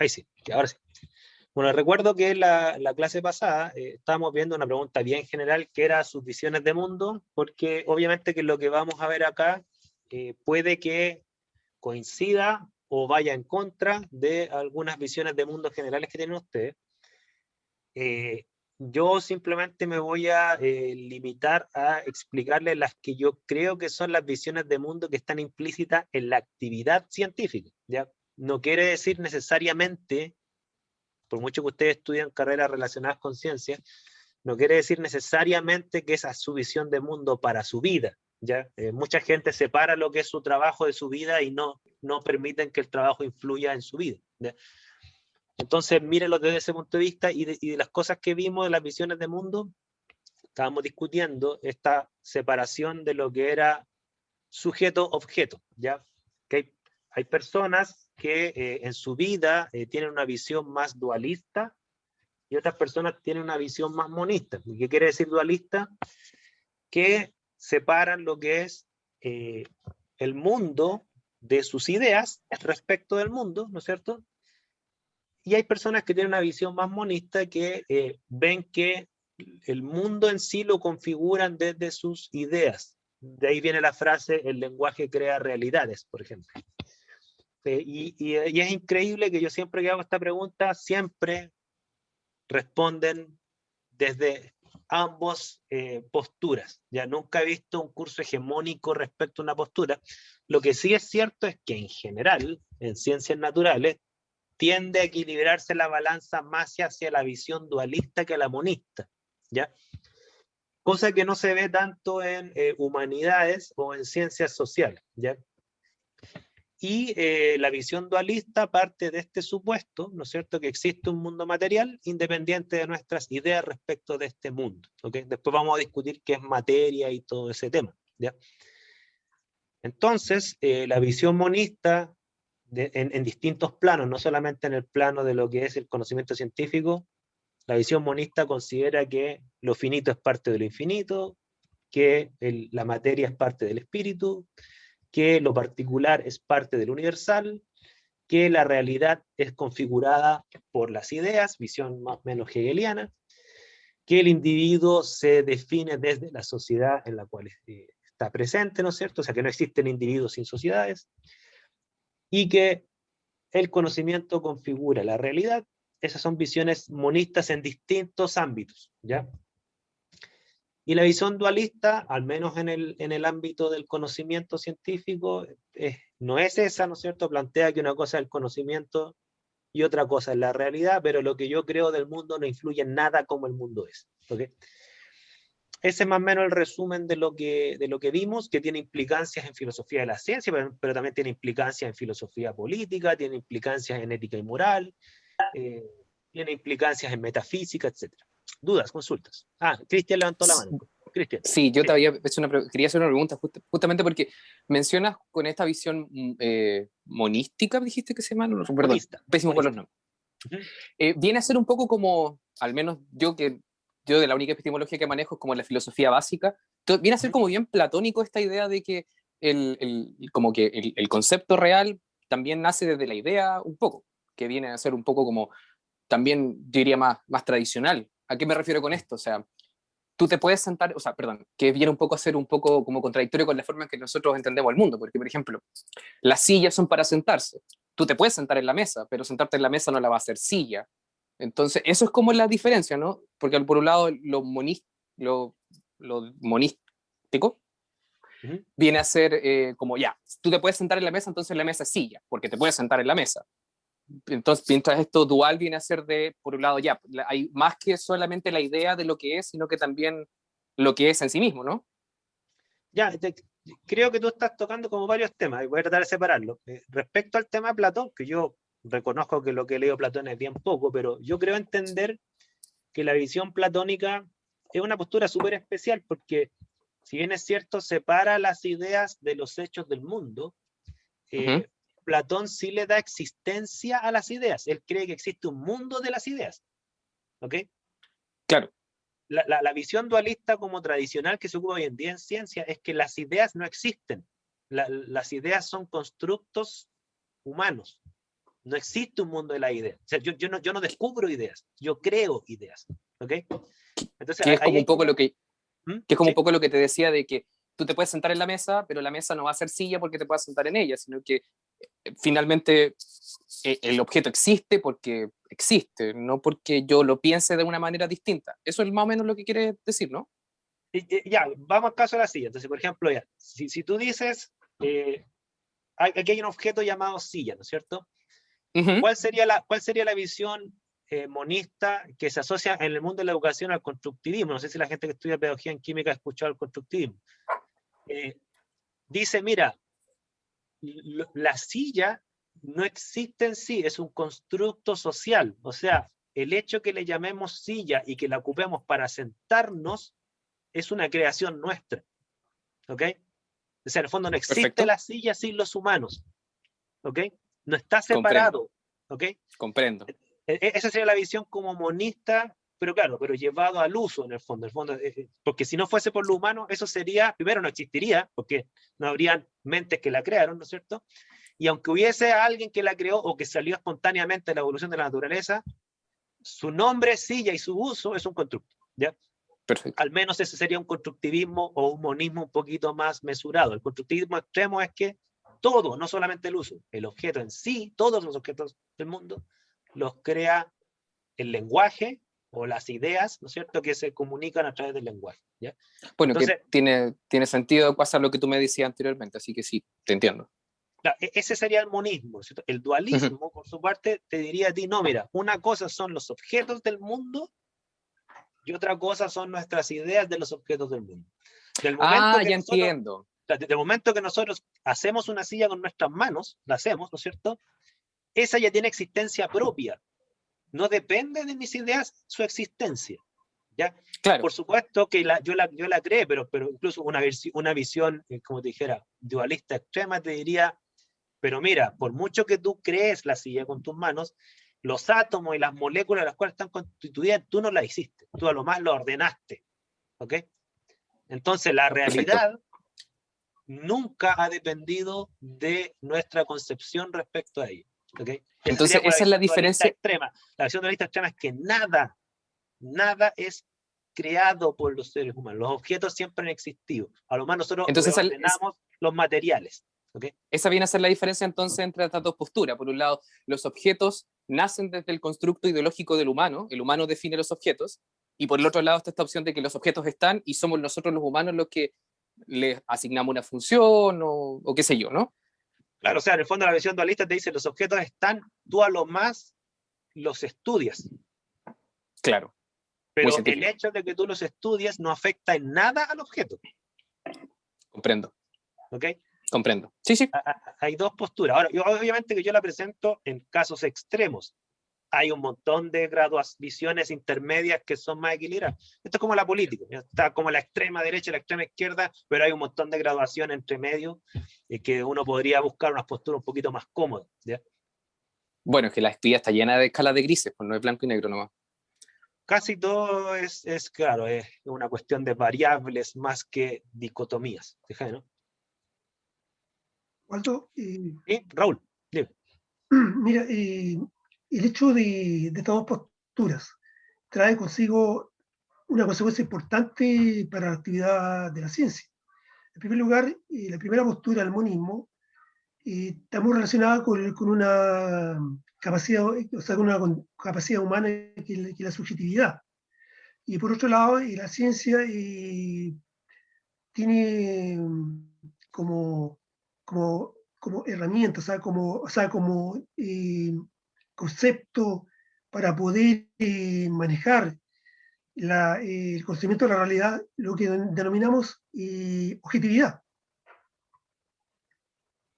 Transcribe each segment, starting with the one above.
Ahí sí, ahora sí. Bueno, recuerdo que en la clase pasada estábamos viendo una pregunta bien general que era sus visiones de mundo, porque obviamente que lo que vamos a ver acá puede que coincida o vaya en contra de algunas visiones de mundo generales que tienen ustedes. Yo simplemente me voy a limitar a explicarles las que yo creo que son las visiones de mundo que están implícitas en la actividad científica, ¿ya? No quiere decir necesariamente, por mucho que ustedes estudian carreras relacionadas con ciencia, no quiere decir necesariamente que esa es su visión de mundo para su vida, ¿ya? Mucha gente separa lo que es su trabajo de su vida y no permiten que el trabajo influya en su vida, ¿ya? Entonces, mírenlo desde ese punto de vista y de las cosas que vimos de las visiones de mundo, estábamos discutiendo esta separación de lo que era sujeto-objeto, ¿ya? Que hay personas que en su vida tienen una visión más dualista y otras personas tienen una visión más monista. ¿Qué quiere decir dualista? Que separan lo que es el mundo de sus ideas respecto del mundo, ¿no es cierto? Y hay personas que tienen una visión más monista que ven que el mundo en sí lo configuran desde sus ideas. De ahí viene la frase, el lenguaje crea realidades, por ejemplo. Y es increíble que yo siempre que hago esta pregunta, siempre responden desde ambos posturas. Ya nunca he visto un curso hegemónico respecto a una postura. Lo que sí es cierto es que en general, en ciencias naturales, tiende a equilibrarse la balanza más hacia la visión dualista que la monista, ¿ya? Cosa que no se ve tanto en humanidades o en ciencias sociales, ¿ya? Y la visión dualista parte de este supuesto, ¿no es cierto?, que existe un mundo material independiente de nuestras ideas respecto de este mundo, ¿ok? Después vamos a discutir qué es materia y todo ese tema, ¿ya? Entonces, la visión monista en distintos planos, no solamente en el plano de lo que es el conocimiento científico, la visión monista considera que lo finito es parte de lo infinito, que la materia es parte del espíritu, que lo particular es parte del universal, que la realidad es configurada por las ideas, visión más o menos hegeliana, que el individuo se define desde la sociedad en la cual está presente, ¿no es cierto? O sea, que no existen individuos sin sociedades, y que el conocimiento configura la realidad. Esas son visiones monistas en distintos ámbitos, ¿ya? Y la visión dualista, al menos en el ámbito del conocimiento científico, no es esa, ¿no es cierto? Plantea que una cosa es el conocimiento y otra cosa es la realidad, pero lo que yo creo del mundo no influye en nada como el mundo es, ¿ok? Ese es más o menos el resumen de lo que vimos, que tiene implicancias en filosofía de la ciencia, pero también tiene implicancias en filosofía política, tiene implicancias en ética y moral, eh, tiene implicancias en metafísica, etc. ¿Dudas, consultas? Ah, Cristian levantó la mano. Cristian. Sí, yo te había hecho quería hacer una pregunta justamente porque mencionas con esta visión monística, dijiste que se llama, no, perdón, Monista. pésimo con los nombres. Viene a ser un poco como, al menos yo de la única epistemología que manejo es como la filosofía básica, viene a ser como bien platónico esta idea de que como que el concepto real también nace desde la idea un poco, que viene a ser un poco como, también diría más tradicional. ¿A qué me refiero con esto? O sea, tú te puedes sentar, o sea, perdón, que viene un poco a ser un poco como contradictorio con la forma en que nosotros entendemos el mundo, porque, por ejemplo, las sillas son para sentarse. Tú te puedes sentar en la mesa, pero sentarte en la mesa no la va a hacer silla. Entonces, eso es como la diferencia, ¿no? Porque por un lado, lo monístico viene a ser como, ya, tú te puedes sentar en la mesa, entonces la mesa es silla, porque te puedes sentar en la mesa. Entonces, mientras esto dual viene a ser de, por un lado, ya, hay más que solamente la idea de lo que es, sino que también lo que es en sí mismo, ¿no? Ya, creo que tú estás tocando como varios temas y voy a tratar de separarlos. Respecto al tema de Platón, que yo reconozco que lo que he leído Platón es bien poco, pero yo creo entender que la visión platónica es una postura súper especial porque, si bien es cierto, separa las ideas de los hechos del mundo, Platón sí le da existencia a las ideas. Él cree que existe un mundo de las ideas. ¿Ok? Claro. La visión dualista como tradicional que se ocupa hoy en día en ciencia es que las ideas no existen. Las ideas son constructos humanos. No existe un mundo de las ideas. O sea, yo no descubro ideas, yo creo ideas. ¿Ok? Entonces, Que es ahí como hay un poco como... lo que, ¿Mm? que es como un ¿Sí? poco lo que te decía de que tú te puedes sentar en la mesa, pero la mesa no va a ser silla porque te puedas sentar en ella, sino que finalmente el objeto existe porque existe, no porque yo lo piense de una manera distinta. Eso es más o menos lo que quieres decir, ¿no? Ya, vamos al caso de la silla. Entonces, por ejemplo, ya, si tú dices, aquí hay un objeto llamado silla, ¿no es cierto? Ujú. ¿Cuál sería la visión monista que se asocia en el mundo de la educación al constructivismo? No sé si la gente que estudia pedagogía en química ha escuchado el constructivismo. Eh, Dice, mira, la silla no existe en sí, es un constructo social. O sea, el hecho que le llamemos silla y que la ocupemos para sentarnos es una creación nuestra. ¿Ok? O sea, en el fondo no existe Perfecto. la silla sin los humanos. ¿Ok? No está Comprendo, separado. ¿Ok? comprendo. Esa sería la visión como monista, pero claro, pero llevado al uso en el fondo. Porque si no fuese por lo humano, eso sería, primero no existiría, porque no habrían mentes que la crearon, ¿no es cierto? Y aunque hubiese alguien que la creó o que salió espontáneamente de la evolución de la naturaleza, su nombre, silla y su uso es un constructo, ¿ya? Perfecto. Al menos ese sería un constructivismo o un monismo un poquito más mesurado. El constructivismo extremo es que todo, no solamente el uso, el objeto en sí, todos los objetos del mundo, los crea el lenguaje o las ideas, ¿no es cierto?, que se comunican a través del lenguaje, ¿ya? Bueno, que Entonces, tiene sentido pasar lo que tú me decías anteriormente, así que sí, te entiendo. claro, ese sería el monismo, ¿cierto? El Ujú. dualismo, por su parte, te diría a ti, no, mira, una cosa son los objetos del mundo y otra cosa son nuestras ideas de los objetos del mundo. Del momento Ah, que ya nosotros, entiendo. desde el momento que nosotros hacemos una silla con nuestras manos, la hacemos, ¿no es cierto? Esa ya tiene existencia propia. No depende de mis ideas su existencia. ¿Ya? Claro, Por supuesto que yo la creé, pero incluso una visión, como te dijera, dualista extrema, te diría, pero mira, por mucho que tú crees la silla con tus manos, los átomos y las moléculas de las cuales están constituidas, tú no las hiciste, tú a lo más lo ordenaste. ¿Ok? Entonces, la perfecto. realidad nunca ha dependido de nuestra concepción respecto a ello. ¿Okay? Esa sería Entonces, como la esa es la visión dualista diferencia. extrema. La visión dualista extrema es que nada es creado por los seres humanos. Los objetos siempre han existido. A lo más nosotros Entonces, ordenamos los materiales. ¿Okay? esa viene a ser la diferencia entonces entre estas dos posturas. Por un lado, los objetos nacen desde el constructo ideológico del humano, el humano define los objetos, y por el otro lado está esta opción de que los objetos están y somos nosotros los humanos los que les asignamos una función o qué sé yo, ¿no? Claro, o sea, en el fondo la visión dualista te dice los objetos están, tú a lo más los estudias. Claro, muy Pero el científico, hecho de que tú los estudies no afecta en nada al objeto. comprendo, ¿Ok? comprendo. Sí, sí, Hay dos posturas. Ahora, obviamente que yo la presento en casos extremos. Hay un montón de visiones intermedias que son más equilibradas. Esto es como la política, ¿ya? Está como la extrema derecha y la extrema izquierda, pero hay un montón de graduación entre medio y que uno podría buscar unas posturas un poquito más cómodas. ¿Ya? bueno, es que la estudia está llena de escalas de grises, pues no es blanco y negro nomás. Casi todo claro, es una cuestión de variables más que dicotomías. Fíjate, ¿no? Waldo, Y Raúl, dime. mira, el hecho de todas posturas trae consigo una consecuencia importante para la actividad de la ciencia. En primer lugar, la primera postura, el monismo, está muy relacionada con una capacidad, o sea, con una capacidad humana que es la subjetividad. Y por otro lado, la ciencia tiene como, como herramienta, o sea, como concepto para poder manejar el conocimiento de la realidad, lo que denominamos objetividad.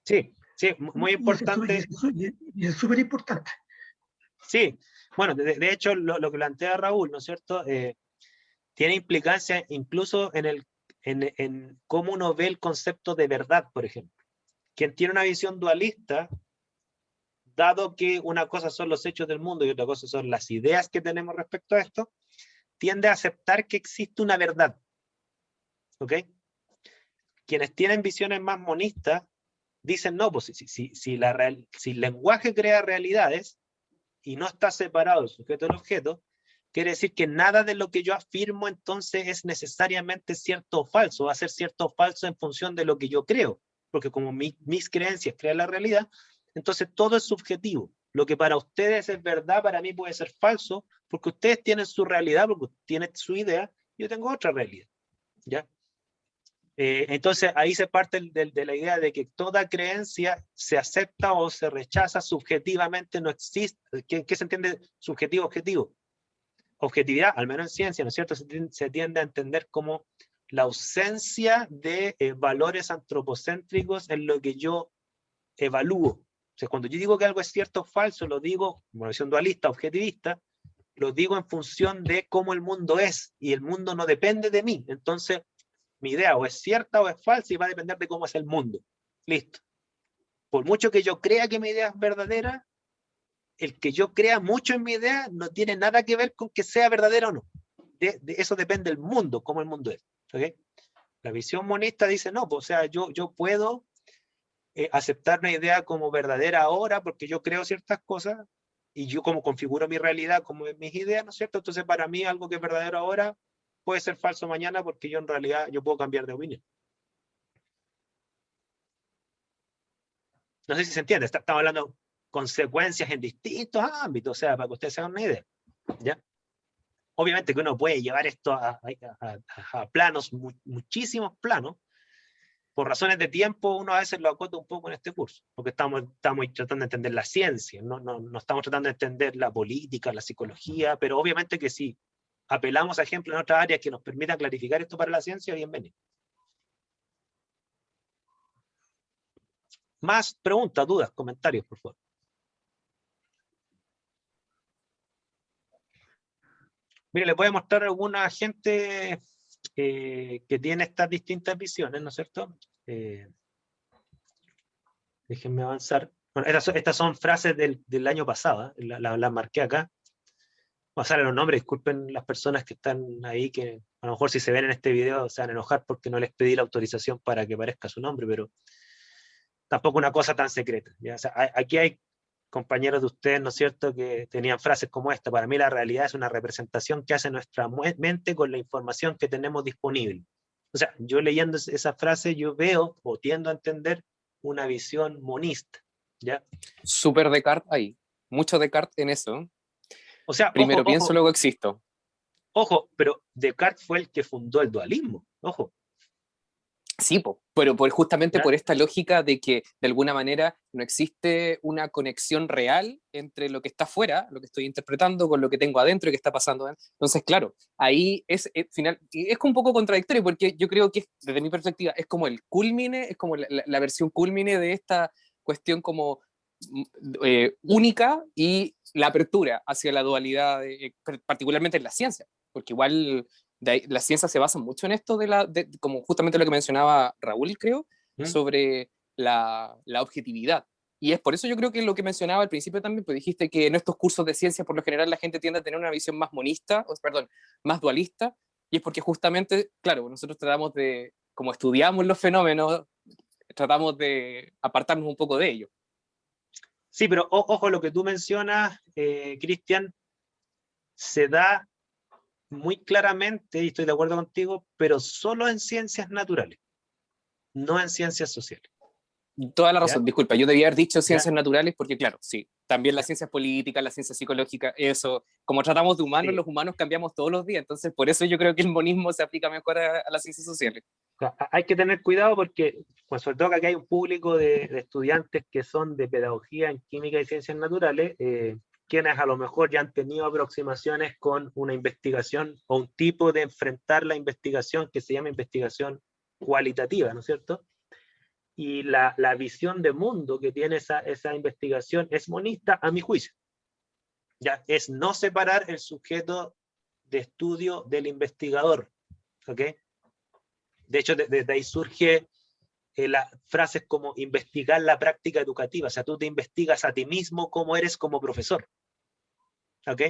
Sí, sí, muy Y eso importante. es súper importante. Sí, bueno, de hecho, lo que plantea Raúl, ¿no es cierto? Tiene implicancia incluso en cómo uno ve el concepto de verdad, por ejemplo. Quien tiene una visión dualista, dado que una cosa son los hechos del mundo y otra cosa son las ideas que tenemos respecto a esto, tiende a aceptar que existe una verdad. ¿Ok? Quienes tienen visiones más monistas dicen, no, pues si el lenguaje crea realidades y no está separado el sujeto del objeto, quiere decir que nada de lo que yo afirmo entonces es necesariamente cierto o falso, va a ser cierto o falso en función de lo que yo creo, porque como mis creencias crean la realidad, entonces todo es subjetivo. Lo que para ustedes es verdad, para mí puede ser falso, porque ustedes tienen su realidad, porque tienen su idea, yo tengo otra realidad, ¿ya? Entonces ahí se parte de la idea de que toda creencia se acepta o se rechaza subjetivamente, no existe. ¿Qué se entiende subjetivo, objetivo? Objetividad, al menos en ciencia, ¿no es cierto? Se tiende a entender como la ausencia de valores antropocéntricos en lo que yo evalúo. O sea, cuando yo digo que algo es cierto o falso, lo digo, como visión dualista, objetivista, lo digo en función de cómo el mundo es, y el mundo no depende de mí. Entonces, mi idea o es cierta o es falsa y va a depender de cómo es el mundo. Listo. Por mucho que yo crea que mi idea es verdadera, el que yo crea mucho en mi idea no tiene nada que ver con que sea verdadera o no. De eso depende el mundo, cómo el mundo es. ¿Okay? La visión monista dice, no, pues, o sea, yo puedo aceptar una idea como verdadera ahora porque yo creo ciertas cosas y yo como configuro mi realidad como mis ideas, ¿no es cierto? Entonces para mí algo que es verdadero ahora puede ser falso mañana porque yo en realidad yo puedo cambiar de opinión. No sé si se entiende, estamos hablando de consecuencias en distintos ámbitos, o sea, para que ustedes se hagan una idea, ¿ya? Obviamente que uno puede llevar esto a planos, muchísimos planos. Por razones de tiempo, uno a veces lo acota un poco en este curso, porque estamos tratando de entender la ciencia, no estamos tratando de entender la política, la psicología, pero obviamente que si apelamos a ejemplos en otras áreas que nos permitan clarificar esto para la ciencia, bienvenido. Más preguntas, dudas, comentarios, por favor. Mire, les voy a mostrar a alguna gente que tiene estas distintas visiones, ¿no es cierto? Déjenme avanzar. Bueno, estas son frases del año pasado, las marqué acá. Vamos a los nombres, disculpen las personas que están ahí, que a lo mejor si se ven en este video se van a enojar porque no les pedí la autorización para que aparezca su nombre, pero tampoco una cosa tan secreta, ¿ya? O sea, aquí hay compañeros de ustedes, ¿no es cierto?, que tenían frases como esta: para mí la realidad es una representación que hace nuestra mente con la información que tenemos disponible. O sea, yo leyendo esa frase, yo veo o tiendo a entender una visión monista, ¿ya? Súper Descartes ahí, mucho Descartes en eso. O sea, Primero ojo, pienso, luego existo. Ojo, pero Descartes fue el que fundó el dualismo, ojo. Sí, pero justamente ¿Ya? por esta lógica de que de alguna manera no existe una conexión real entre lo que está afuera, lo que estoy interpretando, con lo que tengo adentro y que está pasando. Entonces, claro, ahí final, y es un poco contradictorio porque yo creo que desde mi perspectiva es como el culmine, es como la versión culmine de esta cuestión como única, y la apertura hacia la dualidad, particularmente en la ciencia, porque igual la ciencia se basa mucho en esto como justamente lo que mencionaba Raúl, creo, sobre la objetividad. Y es por eso yo creo que lo que mencionaba al principio también, pues dijiste que en estos cursos de ciencia por lo general la gente tiende a tener una visión más monista, perdón, más dualista, y es porque justamente, claro, nosotros tratamos de, como estudiamos los fenómenos, tratamos de apartarnos un poco de ellos. Sí, pero ojo, lo que tú mencionas, Cristian, se da muy claramente, y estoy de acuerdo contigo, pero solo en ciencias naturales, no en ciencias sociales. Toda la razón, ¿Ya? disculpa, yo debía haber dicho ciencias ¿Ya? naturales porque claro, sí, también las ¿Ya? ciencias políticas, las ciencias psicológicas, eso, como tratamos de humanos, Sí. los humanos cambiamos todos los días, entonces por eso yo creo que el monismo se aplica mejor a las ciencias sociales. Hay que tener cuidado porque, pues, sobre todo que aquí hay un público de estudiantes que son de pedagogía en química y ciencias naturales, quienes a lo mejor ya han tenido aproximaciones con una investigación o un tipo de enfrentar la investigación que se llama investigación cualitativa, ¿no es cierto? Y la visión de mundo que tiene esa investigación es monista, a mi juicio. Ya, es no separar el sujeto de estudio del investigador, ¿ok? De hecho, desde ahí surge las frases como investigar la práctica educativa, o sea, tú te investigas a ti mismo cómo eres como profesor, ¿ok?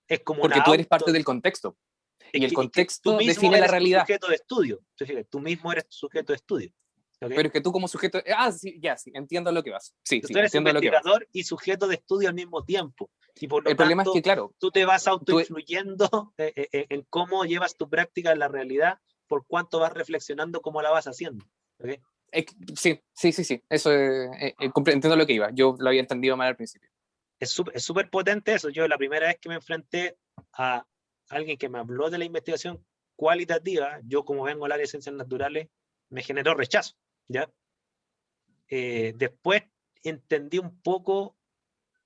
Es como una Porque tú eres parte auto, del contexto, y el es que tú contexto mismo define la eres tu realidad. sujeto de estudio, tú mismo eres tu sujeto de estudio, ¿ok? Pero es que tú como sujeto... sí, ya, sí, entiendo lo que vas. Sí, sí, Tú eres entiendo lo que vas. investigador y sujeto de estudio al mismo tiempo. Y por lo El problema es tanto, que, claro, tú te vas tú... autoinfluyendo en cómo llevas tu práctica en la realidad, por cuánto vas reflexionando cómo la vas haciendo. ¿Ok? Sí, sí, sí, sí. Eso entiendo lo que iba. Yo lo había entendido mal al principio. Es súper potente eso. Yo la primera vez que me enfrenté a alguien que me habló de la investigación cualitativa, yo como vengo al área de ciencias naturales, me generó rechazo, ¿ya? Después entendí un poco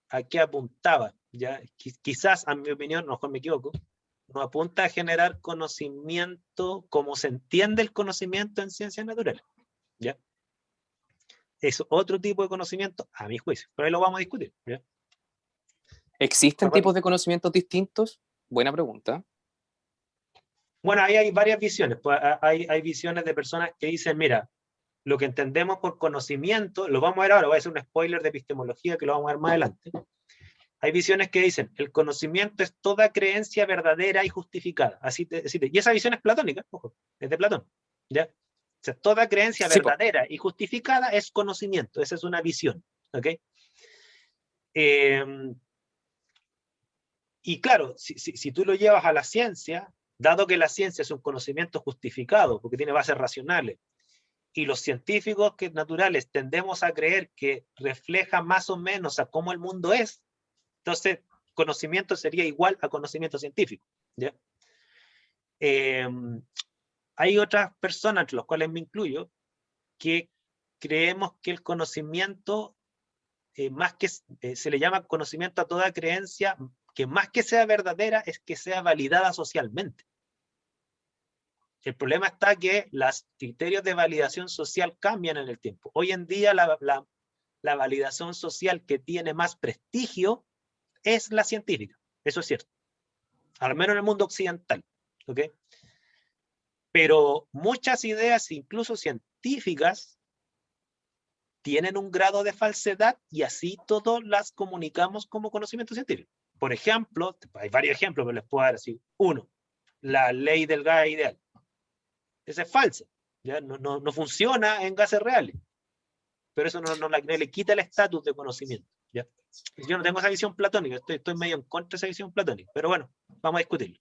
a qué apuntaba, ¿ya? Quizás, a mi opinión, a lo mejor me equivoco, no apunta a generar conocimiento como se entiende el conocimiento en ciencias naturales, ¿ya? Es otro tipo de conocimiento, a mi juicio, pero ahí lo vamos a discutir, ¿ya? ¿Existen tipos de conocimientos distintos? Buena pregunta. Bueno, ahí hay varias visiones. Pues hay visiones de personas que dicen, mira, lo que entendemos por conocimiento, lo vamos a ver ahora, voy a hacer un spoiler de epistemología que lo vamos a ver más adelante. Hay visiones que dicen, el conocimiento es toda creencia verdadera y justificada. Y esa visión es platónica, ojo, es de Platón. ¿Ya? O sea, toda creencia Sí, verdadera y justificada es conocimiento. Esa es una visión. ¿Ok? Y claro, si tú lo llevas a la ciencia, dado que la ciencia es un conocimiento justificado, porque tiene bases racionales, y los científicos naturales tendemos a creer que refleja más o menos a cómo el mundo es, entonces conocimiento sería igual a conocimiento científico. ¿Ya? Hay otras personas, entre las cuales me incluyo, que creemos que el conocimiento, más que se le llama conocimiento a toda creencia, que más que sea verdadera, es que sea validada socialmente. El problema está que los criterios de validación social cambian en el tiempo. Hoy en día la validación social que tiene más prestigio es la científica. Eso es cierto. Al menos en el mundo occidental. ¿Ok? Pero muchas ideas, incluso científicas, tienen un grado de falsedad y así todos las comunicamos como conocimiento científico. Por ejemplo, hay varios ejemplos, pero les puedo dar así. Uno, la ley del gas ideal. Esa es falsa. ¿Ya? No funciona en gases reales. Pero eso no le quita el estatus de conocimiento. ¿Ya? Yo no tengo esa visión platónica, estoy medio en contra de esa visión platónica. Pero bueno, vamos a discutirlo.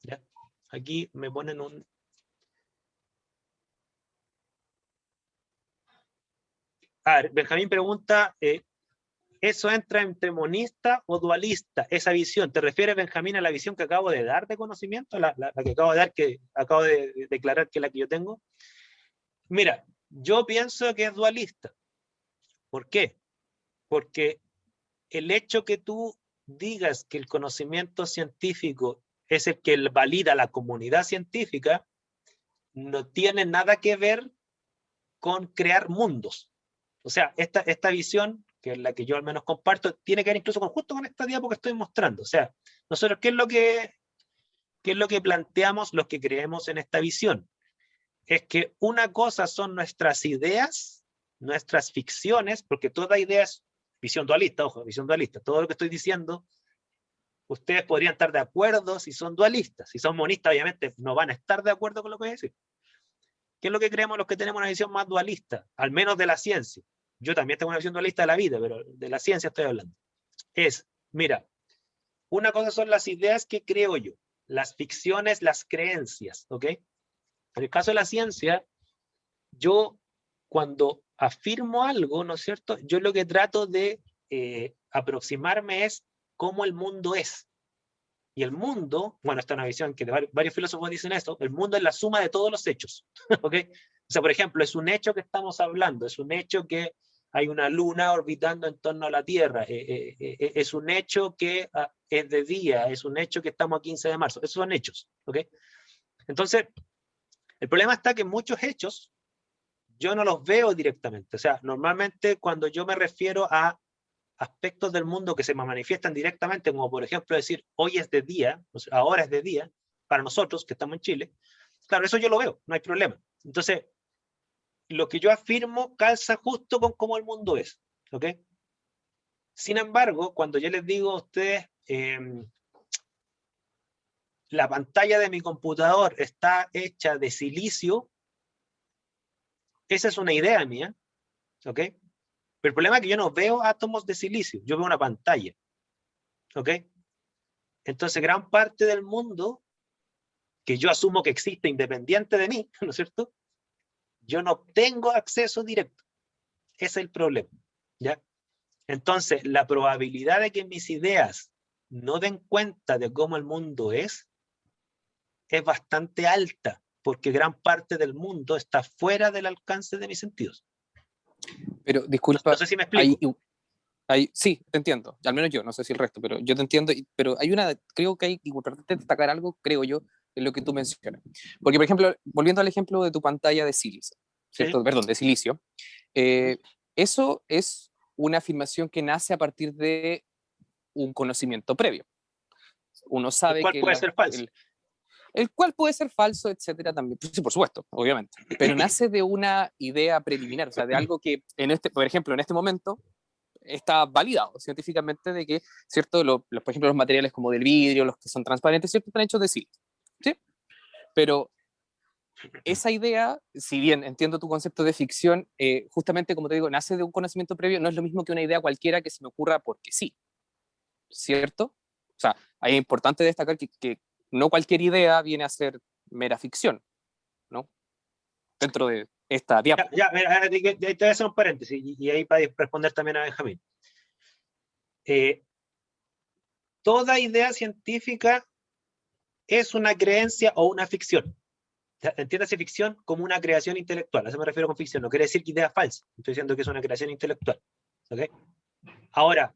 ¿Ya? Aquí me ponen un... A ver, Benjamín pregunta, ¿eso entra entre monista o dualista? Esa visión, ¿te refieres, Benjamín, a la visión que acabo de dar de conocimiento? La que acabo de dar, que acabo de declarar que es la que yo tengo. Mira, yo pienso que es dualista. ¿Por qué? Porque el hecho que tú digas que el conocimiento científico es el que valida la comunidad científica, no tiene nada que ver con crear mundos. O sea, esta visión, que es la que yo al menos comparto, tiene que ver incluso justo con esta diapo que estoy mostrando. O sea, nosotros, ¿qué es lo que planteamos los que creemos en esta visión? Es que una cosa son nuestras ideas, nuestras ficciones, porque toda idea es visión dualista, ojo, visión dualista. Todo lo que estoy diciendo, ustedes podrían estar de acuerdo si son dualistas. Si son monistas, obviamente no van a estar de acuerdo con lo que voy a decir. ¿Qué es lo que creemos los que tenemos una visión más dualista? Al menos de la ciencia. Yo también tengo una visión dualista de la vida, pero de la ciencia estoy hablando. Mira, una cosa son las ideas que creo yo, las ficciones, las creencias, ¿ok? En el caso de la ciencia, yo cuando afirmo algo, ¿no es cierto? Yo lo que trato de aproximarme es cómo el mundo es. Y el mundo, bueno, esta es una visión que varios filósofos dicen esto, el mundo es la suma de todos los hechos, ¿ok? O sea, por ejemplo, es un hecho que estamos hablando, es un hecho que hay una luna orbitando en torno a la Tierra, es un hecho que es de día, es un hecho que estamos a 15 de marzo, esos son hechos, ¿ok? Entonces, el problema está que muchos hechos yo no los veo directamente, o sea, normalmente cuando yo me refiero a aspectos del mundo que se manifiestan directamente, como por ejemplo decir, hoy es de día, o sea, ahora es de día, para nosotros que estamos en Chile, claro, eso yo lo veo, no hay problema. Entonces, lo que yo afirmo calza justo con cómo el mundo es, ¿ok? Sin embargo, cuando yo les digo a ustedes, la pantalla de mi computador está hecha de silicio, Esa es una idea mía, ¿ok? Pero el problema es que yo no veo átomos de silicio, yo veo una pantalla, ¿ok? Entonces, gran parte del mundo, que yo asumo que existe independiente de mí, ¿no es cierto? Yo no tengo acceso directo. Ese es el problema, ¿ya? Entonces, la probabilidad de que mis ideas no den cuenta de cómo el mundo es bastante alta, porque gran parte del mundo está fuera del alcance de mis sentidos. Pero No disculpa, sé si me explico. sí, te entiendo, al menos yo, no sé si el resto, pero yo te entiendo, pero creo que hay importante destacar algo, creo yo, en lo que tú mencionas. Porque, por ejemplo, volviendo al ejemplo de tu pantalla de silicio, ¿cierto? Sí. Perdón, de silicio, eso es una afirmación que nace a partir de un conocimiento previo. Uno sabe El cual que puede ser falso. el cual puede ser falso, etcétera, también. Sí, por supuesto, obviamente. Pero nace de una idea preliminar, o sea, de algo que, por ejemplo, en este momento, está validado científicamente de que, ¿cierto? Por ejemplo, los materiales como del vidrio, los que son transparentes, ¿cierto? Están hechos de silicio, ¿sí? Pero esa idea, si bien entiendo tu concepto de ficción, justamente, como te digo, nace de un conocimiento previo, no es lo mismo que una idea cualquiera que se me ocurra porque sí, ¿cierto? O sea, ahí es importante destacar que no cualquier idea viene a ser mera ficción, ¿no? Dentro de esta diapo. Mira, te voy a hacer un paréntesis, y ahí para responder también a Benjamín. Toda idea científica es una creencia o una ficción. Entiéndase ficción como una creación intelectual. A eso me refiero con ficción. No quiere decir que idea falsa. Estoy diciendo que es una creación intelectual. ¿Okay? Ahora,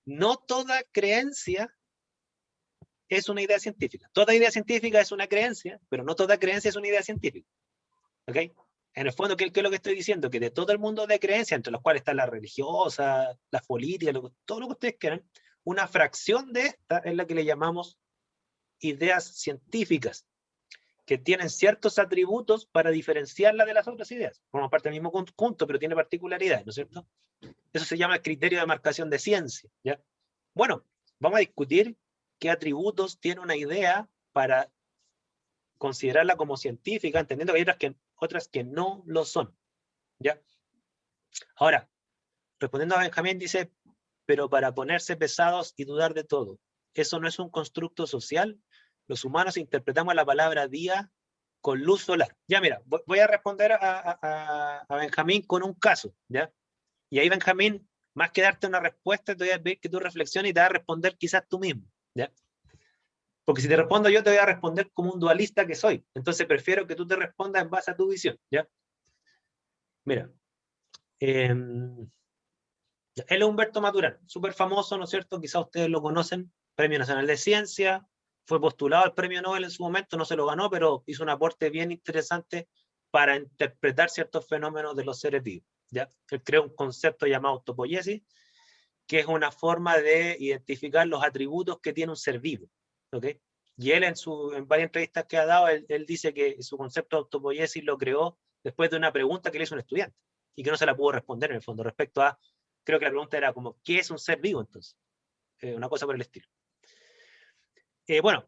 no toda creencia es una idea científica. Toda idea científica es una creencia, pero no toda creencia es una idea científica. ¿Ok? En el fondo, ¿qué es lo que estoy diciendo? Que de todo el mundo de creencias, entre los cuales está la religiosa, las políticas, todo lo que ustedes quieran, una fracción de esta es la que le llamamos ideas científicas, que tienen ciertos atributos para diferenciarla de las otras ideas. Forma parte del mismo conjunto, pero tiene particularidades, ¿no es cierto? Eso se llama el criterio de marcación de ciencia, ¿ya? Bueno, vamos a discutir qué atributos tiene una idea para considerarla como científica, entendiendo que hay otras que no lo son, ¿ya? Ahora, respondiendo a Benjamín, dice, pero para ponerse pesados y dudar de todo, ¿eso no es un constructo social? Los humanos interpretamos la palabra día con luz solar. Ya, mira, voy a responder a Benjamín con un caso, ¿ya? Y ahí, Benjamín, más que darte una respuesta, te voy a pedir que tú reflexiones y te vas a responder quizás tú mismo, ¿ya? Porque si te respondo yo, te voy a responder como un dualista que soy. Entonces prefiero que tú te respondas en base a tu visión, ¿ya? Mira, él es Humberto Maturana, súper famoso, ¿no es cierto? Quizás ustedes lo conocen, Premio Nacional de Ciencia, fue postulado al Premio Nobel en su momento, no se lo ganó, pero hizo un aporte bien interesante para interpretar ciertos fenómenos de los seres vivos, ¿ya? Él creó un concepto llamado autopoiesis, que es una forma de identificar los atributos que tiene un ser vivo, ¿ok? Y él en varias entrevistas que ha dado, él dice que su concepto de autopoiesis lo creó después de una pregunta que le hizo un estudiante y que no se la pudo responder en el fondo respecto a, creo que la pregunta era como, ¿qué es un ser vivo entonces? Una cosa por el estilo. Bueno,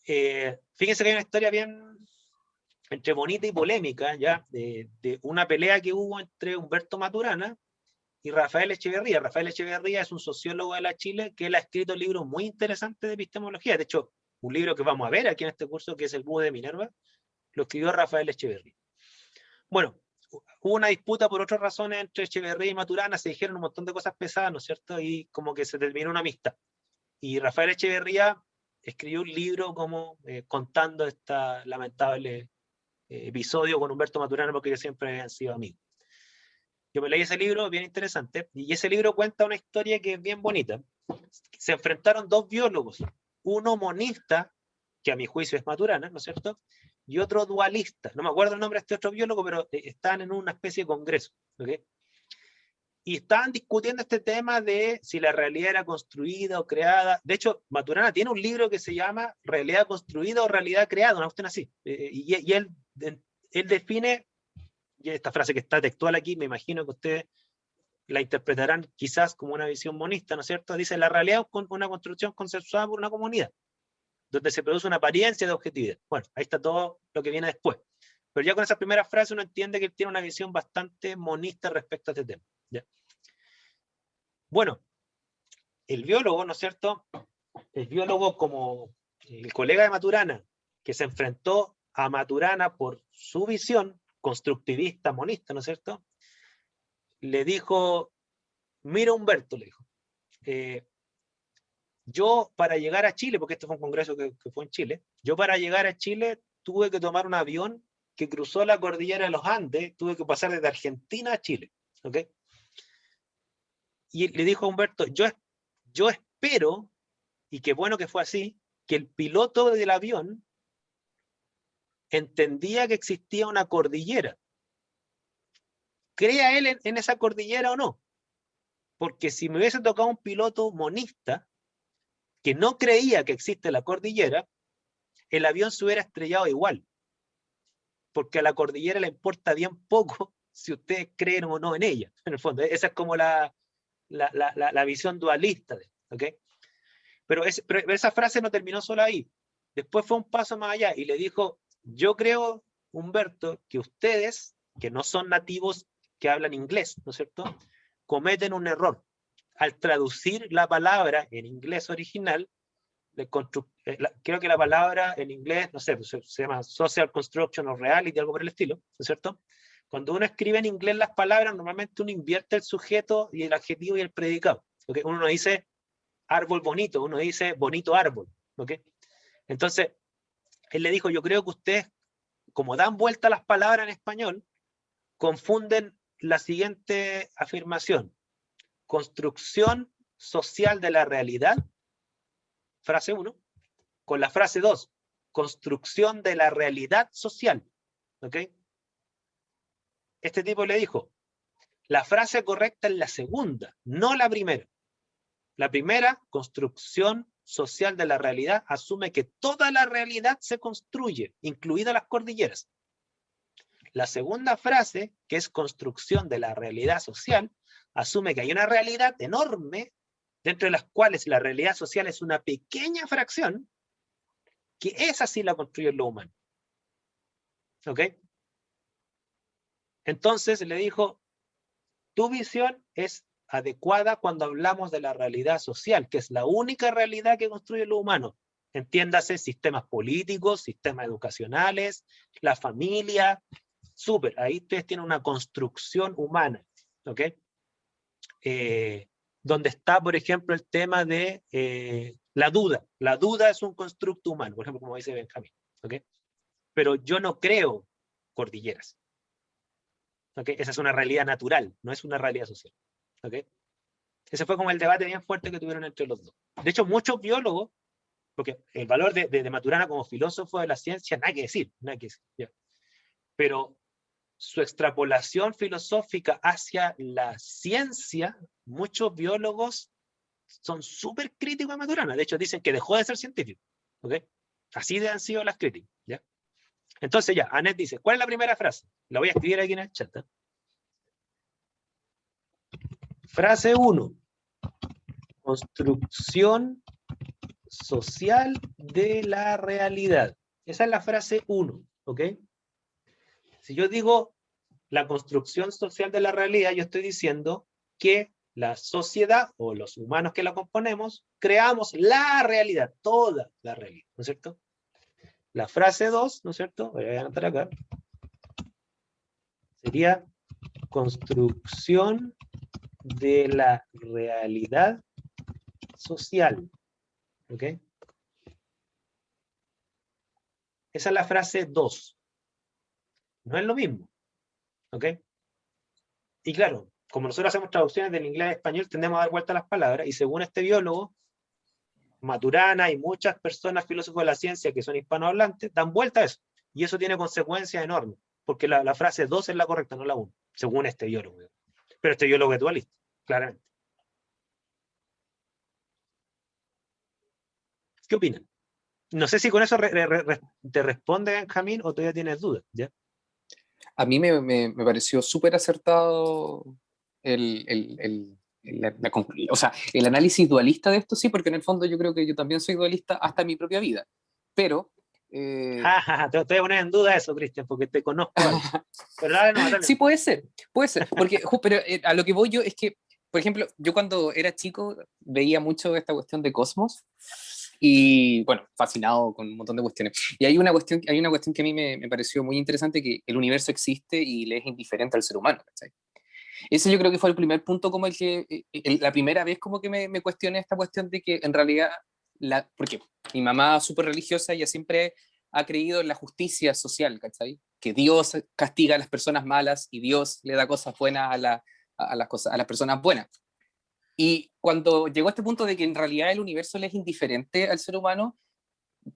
fíjense que hay una historia bien entre bonita y polémica, ya, de una pelea que hubo entre Humberto Maturana y Rafael Echeverría. Rafael Echeverría es un sociólogo de la Chile que él ha escrito libros muy interesantes de epistemología. De hecho, un libro que vamos a ver aquí en este curso, que es El Búho de Minerva, lo escribió Rafael Echeverría. Bueno, hubo una disputa por otras razones entre Echeverría y Maturana, se dijeron un montón de cosas pesadas, ¿no es cierto? Y como que se terminó una amistad. Y Rafael Echeverría escribió un libro como contando este lamentable episodio con Humberto Maturana, porque ellos siempre habían sido amigos. Yo me leí ese libro, bien interesante, y ese libro cuenta una historia que es bien bonita. Se enfrentaron dos biólogos, uno monista, que a mi juicio es Maturana, ¿no es cierto? Y otro dualista, no me acuerdo el nombre de este otro biólogo, pero estaban en una especie de congreso, ¿ok? Y estaban discutiendo este tema de si la realidad era construida o creada. De hecho, Maturana tiene un libro que se llama Realidad construida o realidad creada, una cuestión así. Y él define, y esta frase que está textual aquí, me imagino que ustedes la interpretarán quizás como una visión monista, ¿no es cierto? Dice, la realidad es una construcción consensuada por una comunidad, donde se produce una apariencia de objetividad. Bueno, ahí está todo lo que viene después. Pero ya con esa primera frase uno entiende que él tiene una visión bastante monista respecto a este tema. ¿Ya? Bueno, el biólogo, ¿no es cierto? El biólogo como el colega de Maturana, que se enfrentó a Maturana por su visión constructivista, monista, ¿no es cierto? Le dijo, mira Humberto, le dijo, yo para llegar a Chile, porque este fue un congreso que fue en Chile, yo para llegar a Chile tuve que tomar un avión que cruzó la cordillera de los Andes, tuve que pasar desde Argentina a Chile, ¿ok? Y le dijo a Humberto, yo espero, y qué bueno que fue así, que el piloto del avión entendía que existía una cordillera. Crea él en esa cordillera o no. Porque si me hubiese tocado un piloto monista que no creía que existe la cordillera, el avión se hubiera estrellado igual. Porque a la cordillera le importa bien poco si ustedes creen o no en ella. En el fondo, esa es como la visión dualista. ¿Ok? Pero esa frase no terminó solo ahí. Después fue un paso más allá y le dijo, yo creo, Humberto, que ustedes, que no son nativos que hablan inglés, ¿no es cierto?, cometen un error. Al traducir la palabra en inglés original, creo que la palabra en inglés, no sé, se llama social construction o reality, algo por el estilo, ¿no es cierto? Cuando uno escribe en inglés las palabras, normalmente uno invierte el sujeto y el adjetivo y el predicado. ¿Okay? Uno no dice árbol bonito, uno dice bonito árbol. ¿Okay? Entonces, él le dijo, yo creo que ustedes, como dan vuelta las palabras en español, confunden la siguiente afirmación. Construcción social de la realidad, frase 1, con la frase 2, construcción de la realidad social. ¿Ok? Este tipo le dijo, la frase correcta es la segunda, no la primera. La primera, construcción social de la realidad, asume que toda la realidad se construye, incluidas las cordilleras. La segunda frase, que es construcción de la realidad social, asume que hay una realidad enorme, dentro de las cuales la realidad social es una pequeña fracción, que esa sí la construye lo humano. ¿Ok? Entonces le dijo, tu visión es adecuada cuando hablamos de la realidad social, que es la única realidad que construye lo humano. Entiéndase, sistemas políticos, sistemas educacionales, la familia. Súper, ahí ustedes tienen una construcción humana. ¿Ok? Donde está, por ejemplo, el tema de la duda. La duda es un constructo humano, por ejemplo, como dice Benjamín. ¿Ok? Pero yo no creo cordilleras. ¿Ok? Esa es una realidad natural, no es una realidad social. ¿Ok? Ese fue como el debate bien fuerte que tuvieron entre los dos. De hecho, muchos biólogos, porque el valor de Maturana como filósofo de la ciencia, nada que decir, nada que decir. ¿Ya? Pero su extrapolación filosófica hacia la ciencia, muchos biólogos son súper críticos a Maturana. De hecho, dicen que dejó de ser científico. ¿Ok? Así han sido las críticas. ¿Ya? Entonces ya, Anet dice, ¿cuál es la primera frase? La voy a escribir aquí en el chat. Frase 1. Construcción social de la realidad. Esa es la frase 1. ¿Ok? Si yo digo la construcción social de la realidad, yo estoy diciendo que la sociedad o los humanos que la componemos creamos la realidad, toda la realidad, ¿no es cierto? La frase 2, ¿no es cierto? Voy a anotar acá. Sería construcción de la realidad social. ¿Ok? Esa es la frase 2. No es lo mismo. ¿Ok? Y claro, como nosotros hacemos traducciones del inglés al español, tendemos a dar vuelta a las palabras, y según este biólogo, Maturana y muchas personas filósofos de la ciencia que son hispanohablantes, dan vuelta a eso. Y eso tiene consecuencias enormes, porque la frase 2 es la correcta, no la 1, según este biólogo. Pero este biólogo es dualista, claramente. ¿Qué opinan? No sé si con eso te responde Benjamín o todavía tienes dudas. ¿Ya? A mí me pareció súper acertado o sea, el análisis dualista de esto, sí, porque en el fondo yo creo que yo también soy dualista hasta en mi propia vida. Pero Te voy a poner en duda eso, Cristian, porque te conozco algo. Pero dale, no, dale. Sí, puede ser, porque, pero a lo que voy yo es que, por ejemplo, yo cuando era chico veía mucho esta cuestión de Cosmos y, bueno, fascinado con un montón de cuestiones. Y hay una cuestión que a mí me pareció muy interesante, que el universo existe y le es indiferente al ser humano, ¿cachai? Ese yo creo que fue el primer punto, como la primera vez como que me cuestioné esta cuestión de que en realidad, porque mi mamá súper religiosa, ella siempre ha creído en la justicia social, ¿cachai? Que Dios castiga a las personas malas y Dios le da cosas buenas a las personas buenas. Y cuando llegó a este punto de que en realidad el universo le es indiferente al ser humano,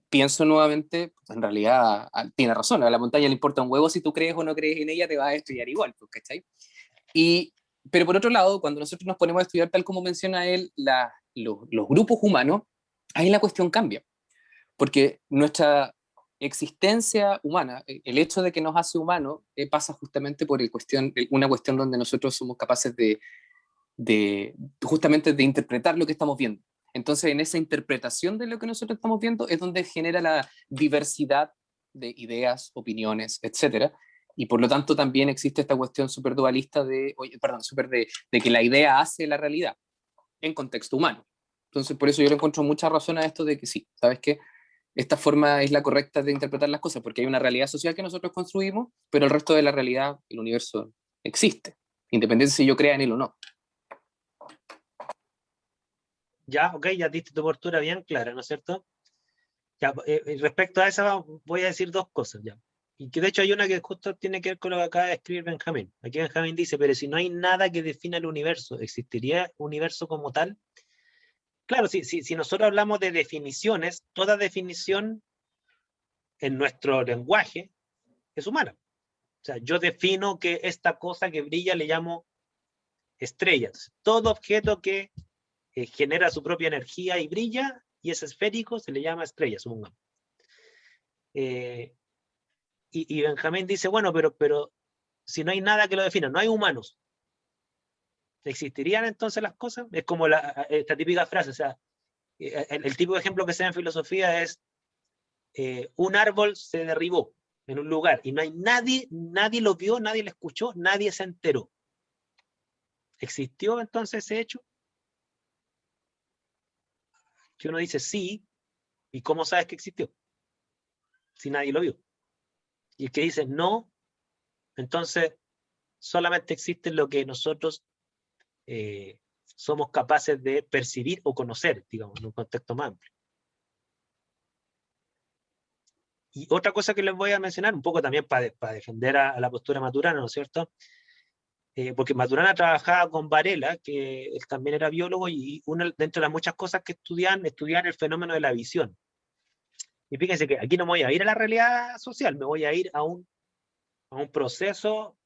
pienso nuevamente, pues en realidad tiene razón, a la montaña le importa un huevo si tú crees o no crees en ella, te va a estudiar igual, ¿cachai? Pero por otro lado, cuando nosotros nos ponemos a estudiar, tal como menciona él, los grupos humanos, ahí la cuestión cambia, porque nuestra existencia humana, el hecho de que nos hace humanos, pasa justamente por una cuestión donde nosotros somos capaces justamente de interpretar lo que estamos viendo. Entonces, en esa interpretación de lo que nosotros estamos viendo es donde genera la diversidad de ideas, opiniones, etcétera. Y por lo tanto también existe esta cuestión súper dualista de que la idea hace la realidad en contexto humano. Entonces, por eso yo le encuentro mucha razón a esto de que sí, ¿sabes qué? Esta forma es la correcta de interpretar las cosas, porque hay una realidad social que nosotros construimos, pero el resto de la realidad, el universo, existe, independientemente si yo crea en él o no. Ya, ok, ya diste tu postura bien clara, ¿no es cierto? Ya, respecto a esa voy a decir dos cosas ya. Y que de hecho hay una que justo tiene que ver con lo que acaba de escribir Benjamín. Aquí Benjamín dice, pero si no hay nada que defina el universo, ¿existiría universo como tal? Claro, si nosotros hablamos de definiciones, toda definición en nuestro lenguaje es humana. O sea, yo defino que esta cosa que brilla le llamo estrellas. Todo objeto que genera su propia energía y brilla y es esférico se le llama estrella, supongamos. Y Benjamín dice, bueno, pero si no hay nada que lo defina, no hay humanos, ¿existirían entonces las cosas? Es como esta típica frase, o sea, el tipo de ejemplo que se da en filosofía es un árbol se derribó en un lugar y no hay nadie lo vio, nadie lo escuchó, nadie se enteró. ¿Existió entonces ese hecho? Si uno dice sí, ¿y cómo sabes que existió? Si nadie lo vio. Y el que dice no, entonces solamente existe lo que nosotros somos capaces de percibir o conocer, digamos, en un contexto más amplio. Y otra cosa que les voy a mencionar, un poco también para defender a la postura Maturana, ¿no es cierto? Porque Maturana trabajaba con Varela, que él también era biólogo, y dentro de las muchas cosas que estudian el fenómeno de la visión. Y fíjense que aquí no me voy a ir a la realidad social, me voy a ir a un proceso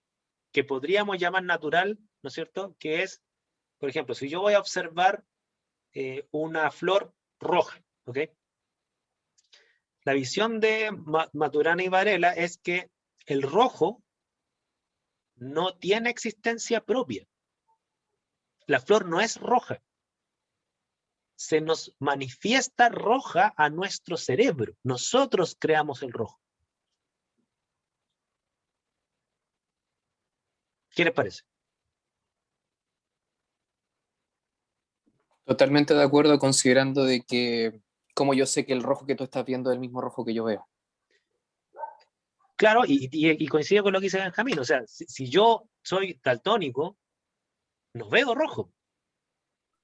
que podríamos llamar natural, ¿no es cierto? Que es, por ejemplo, si yo voy a observar una flor roja, ¿ok? La visión de Maturana y Varela es que el rojo no tiene existencia propia. La flor no es roja. Se nos manifiesta roja a nuestro cerebro. Nosotros creamos el rojo. ¿Qué les parece? Totalmente de acuerdo, considerando de que, como yo sé que el rojo que tú estás viendo es el mismo rojo que yo veo. Claro, y coincido con lo que dice Benjamín. O sea, si yo soy daltónico, no veo rojo.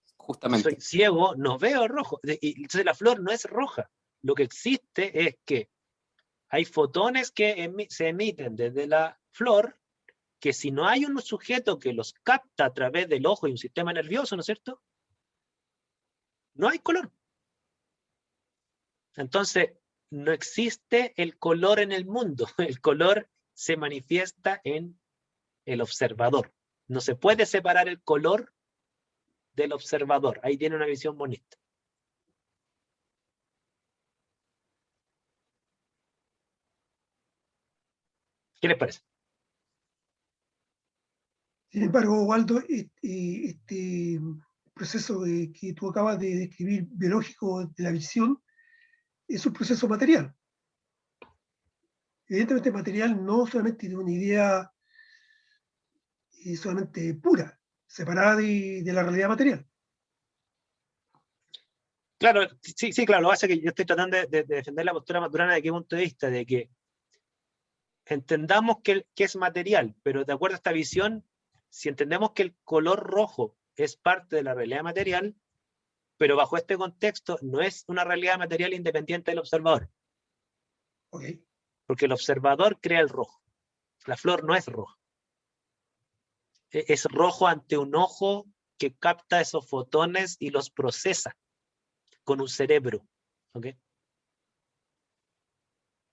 Si soy Justamente. ciego, no veo rojo. Y entonces la flor no es roja. Lo que existe es que hay fotones que se emiten desde la flor, que si no hay un sujeto que los capta a través del ojo y un sistema nervioso, ¿no es cierto? No hay color. Entonces, no existe el color en el mundo. El color se manifiesta en el observador. No se puede separar el color del observador. Ahí tiene una visión bonita. ¿Qué les parece? Sin embargo, Waldo, este proceso que tú acabas de describir, biológico de la visión, es un proceso material. Evidentemente el material no solamente de una idea solamente pura, separada de la realidad material. Claro, sí, sí, claro, lo que pasa es que yo estoy tratando de defender la postura maturana de qué punto de vista, de que entendamos que es material, pero de acuerdo a esta visión, si entendemos que el color rojo es parte de la realidad material, pero bajo este contexto no es una realidad material independiente del observador, Okay. porque el observador crea el rojo. La flor no es roja. Es rojo ante un ojo que capta esos fotones y los procesa con un cerebro. ¿Okay?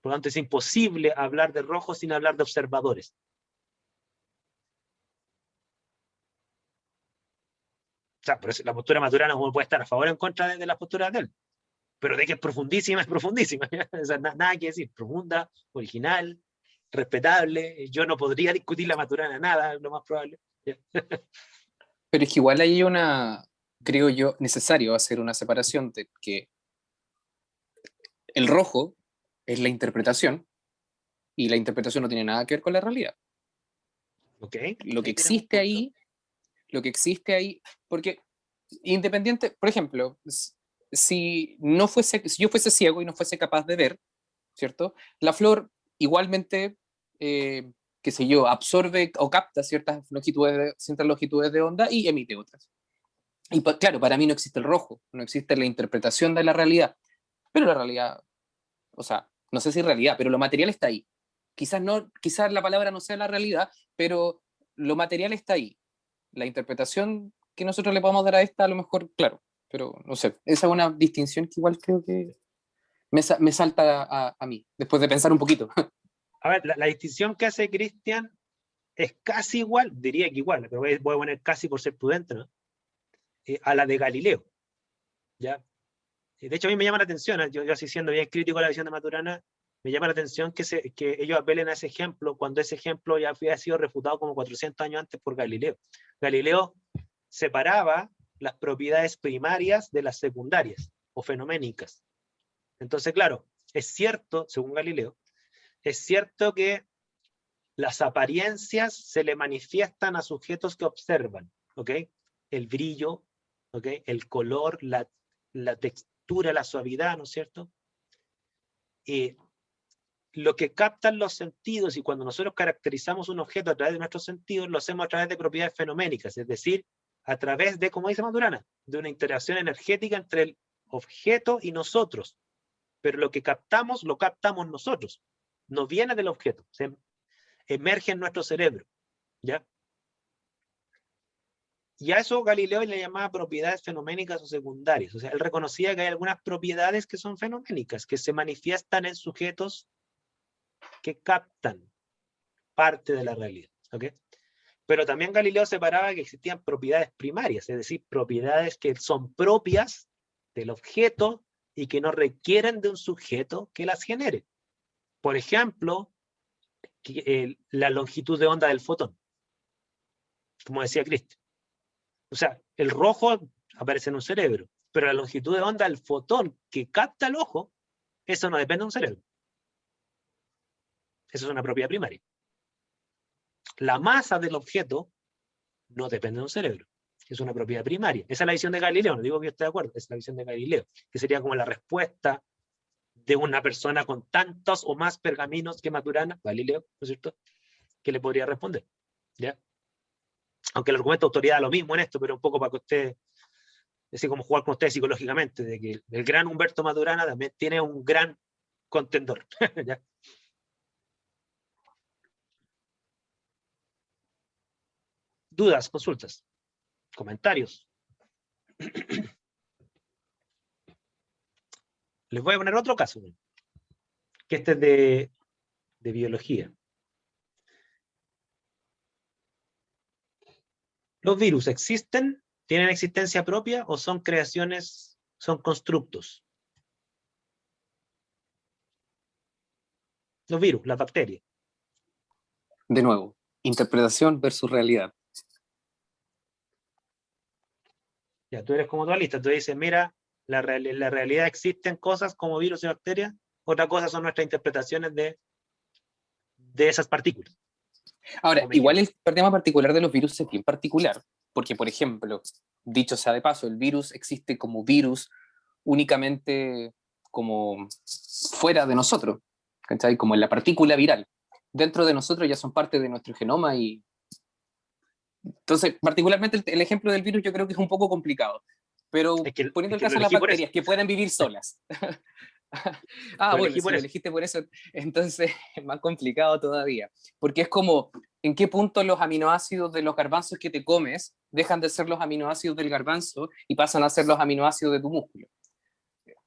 Por lo tanto, es imposible hablar de rojo sin hablar de observadores. O sea, por eso la postura maturana uno puede estar a favor o en contra de las posturas de él. Pero de que es profundísima, es profundísima. O sea, nada que decir. Profunda, original, respetable. Yo no podría discutir la maturana, nada, lo más probable. Pero es que igual hay creo yo, necesario hacer una separación de que el rojo es la interpretación y la interpretación no tiene nada que ver con la realidad. Ok, Lo que ahí tenemos un existe punto. ahí, lo que existe ahí, porque independiente, por ejemplo, si yo fuese ciego y no fuese capaz de ver, ¿cierto? La flor igualmente, qué sé yo, absorbe o capta ciertas longitudes de onda y emite otras. Y claro, para mí no existe el rojo, no existe la interpretación de la realidad, pero la realidad, o sea, no sé si realidad, pero lo material está ahí. Quizás la palabra no sea la realidad, pero lo material está ahí. La interpretación que nosotros le podemos dar a esta, a lo mejor, claro, pero no sé, esa es una distinción que igual creo que me salta a mí, después de pensar un poquito. A ver, la distinción que hace Cristian es casi igual, diría que igual, pero voy a poner casi por ser prudente, ¿no? A la de Galileo. ¿Ya? De hecho, a mí me llama la atención, yo así siendo bien crítico a la visión de Maturana, me llama la atención que ellos apelen a ese ejemplo, cuando ese ejemplo ya había sido refutado como 400 años antes por Galileo. Galileo separaba las propiedades primarias de las secundarias o fenoménicas. Entonces, claro, es cierto, según Galileo, es cierto que las apariencias se le manifiestan a sujetos que observan, ¿ok? El brillo, ¿ok? El color, la textura, la suavidad, ¿no es cierto? Lo que captan los sentidos, y cuando nosotros caracterizamos un objeto a través de nuestros sentidos, lo hacemos a través de propiedades fenoménicas, es decir, a través de, como dice Maturana, de una interacción energética entre el objeto y nosotros. Pero lo que captamos, lo captamos nosotros. No viene del objeto, se emerge en nuestro cerebro. ¿Ya? Y a eso Galileo le llamaba propiedades fenoménicas o secundarias. O sea, él reconocía que hay algunas propiedades que son fenoménicas, que se manifiestan en sujetos que captan parte de la realidad. ¿Okay? Pero también Galileo separaba que existían propiedades primarias, es decir, propiedades que son propias del objeto y que no requieren de un sujeto que las genere. Por ejemplo, la longitud de onda del fotón, como decía Cristian. O sea, el rojo aparece en un cerebro, pero la longitud de onda del fotón que capta el ojo, eso no depende de un cerebro. Eso es una propiedad primaria. La masa del objeto no depende de un cerebro. Es una propiedad primaria. Esa es la visión de Galileo. No digo que yo esté de acuerdo, es la visión de Galileo, que sería como la respuesta de una persona con tantos o más pergaminos que Maturana, Galileo, ¿no es cierto?, que le podría responder. ¿Ya? Aunque el argumento de autoridad es lo mismo en esto, pero un poco para que usted, así como jugar con usted psicológicamente, de que el gran Humberto Maturana también tiene un gran contendor. ¿Ya? Dudas, consultas, comentarios. Les voy a poner otro caso, que este es de biología. ¿Los virus existen? ¿Tienen existencia propia o son creaciones, son constructos? Los virus, las bacterias. De nuevo, interpretación versus realidad. Ya, tú eres como dualista, tú dices, mira, la realidad existen cosas como virus y bacterias, otra cosa son nuestras interpretaciones de de esas partículas. Ahora, igual el tema particular de los virus es bien particular, porque, por ejemplo, dicho sea de paso, el virus existe como virus únicamente como fuera de nosotros, ¿cachai? Como en la partícula viral. Dentro de nosotros ya son parte de nuestro genoma y... Entonces, particularmente el ejemplo del virus yo creo que es un poco complicado, pero poniendo el caso de las bacterias, que pueden vivir solas. Bueno, si lo elegiste por eso, entonces es más complicado todavía, porque es como, ¿en qué punto los aminoácidos de los garbanzos que te comes dejan de ser los aminoácidos del garbanzo y pasan a ser los aminoácidos de tu músculo?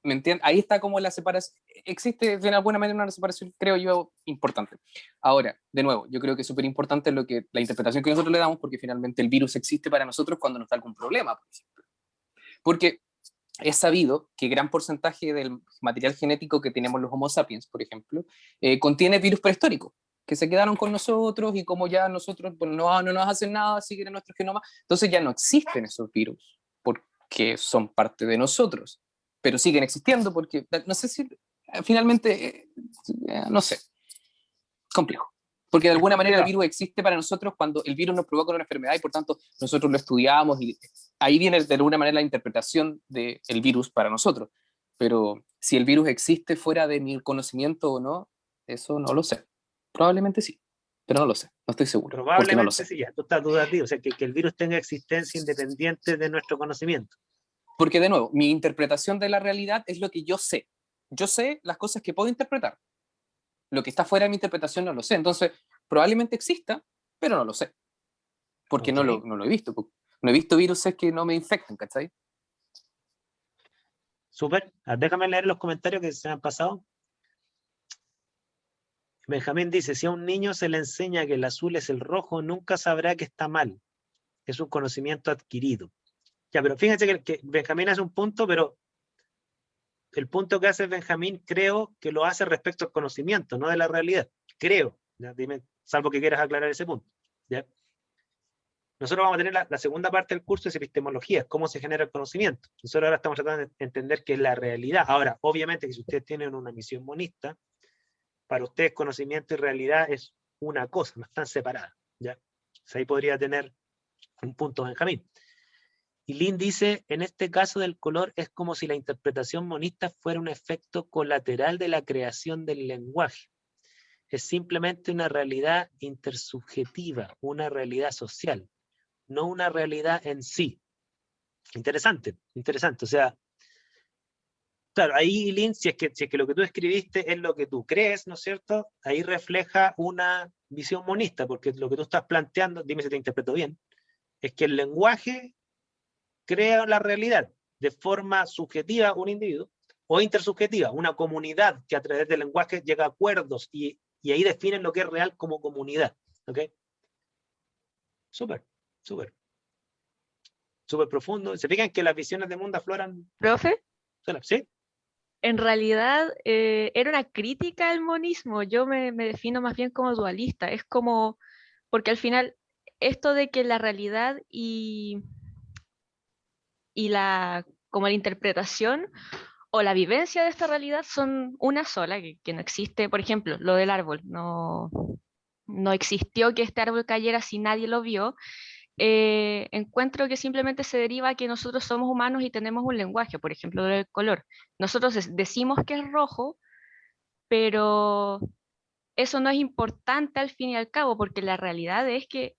¿Me entiendes? Ahí está como la separación, existe de alguna manera una separación, creo yo, importante. Ahora, de nuevo, yo creo que es súper importante la interpretación que nosotros le damos, porque finalmente el virus existe para nosotros cuando nos da algún problema, por ejemplo. Porque es sabido que gran porcentaje del material genético que tenemos los Homo sapiens, por ejemplo, contiene virus prehistóricos, que se quedaron con nosotros y como ya nosotros no nos hacen nada, siguen en nuestro genoma, entonces ya no existen esos virus, porque son parte de nosotros, pero siguen existiendo porque, no sé si, finalmente, no sé, complejo. Porque de alguna manera el virus existe para nosotros cuando el virus nos provoca una enfermedad y por tanto nosotros lo estudiamos y ahí viene de alguna manera la interpretación del virus para nosotros. Pero si el virus existe fuera de mi conocimiento o no, eso no lo sé. Probablemente sí, pero no lo sé, no estoy seguro. Probablemente no lo sé. Sí, ya, tú estás dudativo, o sea, que el virus tenga existencia independiente de nuestro conocimiento. Porque de nuevo, mi interpretación de la realidad es lo que yo sé. Yo sé las cosas que puedo interpretar. Lo que está fuera de mi interpretación no lo sé. Entonces, probablemente exista, pero no lo sé. Porque no lo he visto. No he visto virus que no me infecten, ¿cachai? Súper. Déjame leer los comentarios que se me han pasado. Benjamín dice, si a un niño se le enseña que el azul es el rojo, nunca sabrá que está mal. Es un conocimiento adquirido. Ya, pero fíjense que Benjamín hace un punto, pero el punto que hace Benjamín creo que lo hace respecto al conocimiento, no de la realidad. Creo. ¿Ya? Dime, salvo que quieras aclarar ese punto. ¿Ya? Nosotros vamos a tener la segunda parte del curso es epistemología, cómo se genera el conocimiento. Nosotros ahora estamos tratando de entender qué es la realidad. Ahora, obviamente que si ustedes tienen una misión monista, para ustedes conocimiento y realidad es una cosa, no están separadas. ¿Ya? O sea, ahí podría tener un punto Benjamín. Y Lynn dice, en este caso del color es como si la interpretación monista fuera un efecto colateral de la creación del lenguaje. Es simplemente una realidad intersubjetiva, una realidad social, no una realidad en sí. Interesante, interesante. O sea, claro, ahí, Lynn, si es que lo que tú escribiste es lo que tú crees, ¿no es cierto? Ahí refleja una visión monista, porque lo que tú estás planteando, dime si te interpreto bien, es que el lenguaje crea la realidad de forma subjetiva un individuo o intersubjetiva, una comunidad que a través del lenguaje llega a acuerdos y ahí definen lo que es real como comunidad. ¿Ok? Súper, súper. Súper profundo. ¿Se fijan que las visiones de mundo afloran? ¿Profe? ¿Sí? En realidad era una crítica al monismo. Yo me defino más bien como dualista. Es como, porque al final esto de que la realidad y como la interpretación o la vivencia de esta realidad son una sola, que no existe, por ejemplo, lo del árbol, no existió que este árbol cayera si nadie lo vio. Encuentro que simplemente se deriva a que nosotros somos humanos y tenemos un lenguaje, por ejemplo, del color. Nosotros decimos que es rojo, pero eso no es importante al fin y al cabo, porque la realidad es que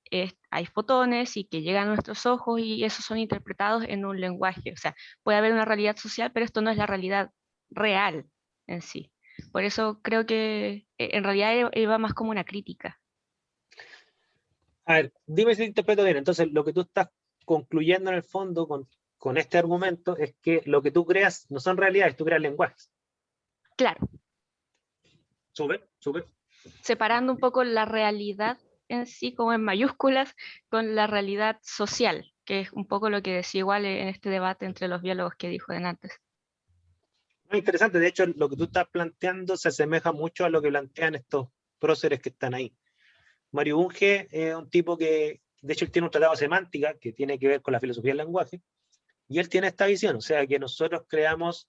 hay fotones y que llegan a nuestros ojos y esos son interpretados en un lenguaje. O sea, puede haber una realidad social, pero esto no es la realidad real en sí. Por eso creo que en realidad iba más como una crítica. A ver, dime si interpreto bien. Entonces, lo que tú estás concluyendo en el fondo con este argumento es que lo que tú creas no son realidades, tú creas lenguajes. Claro, Súper, súper. separando un poco la realidad en sí, como en mayúsculas, con la realidad social, que es un poco lo que decía igual en este debate entre los biólogos que dijo antes. Muy interesante. De hecho, lo que tú estás planteando se asemeja mucho a lo que plantean estos próceres que están ahí. Mario Bunge es un tipo que, de hecho, él tiene un tratado de semántica que tiene que ver con la filosofía del lenguaje, y él tiene esta visión, o sea, que nosotros creamos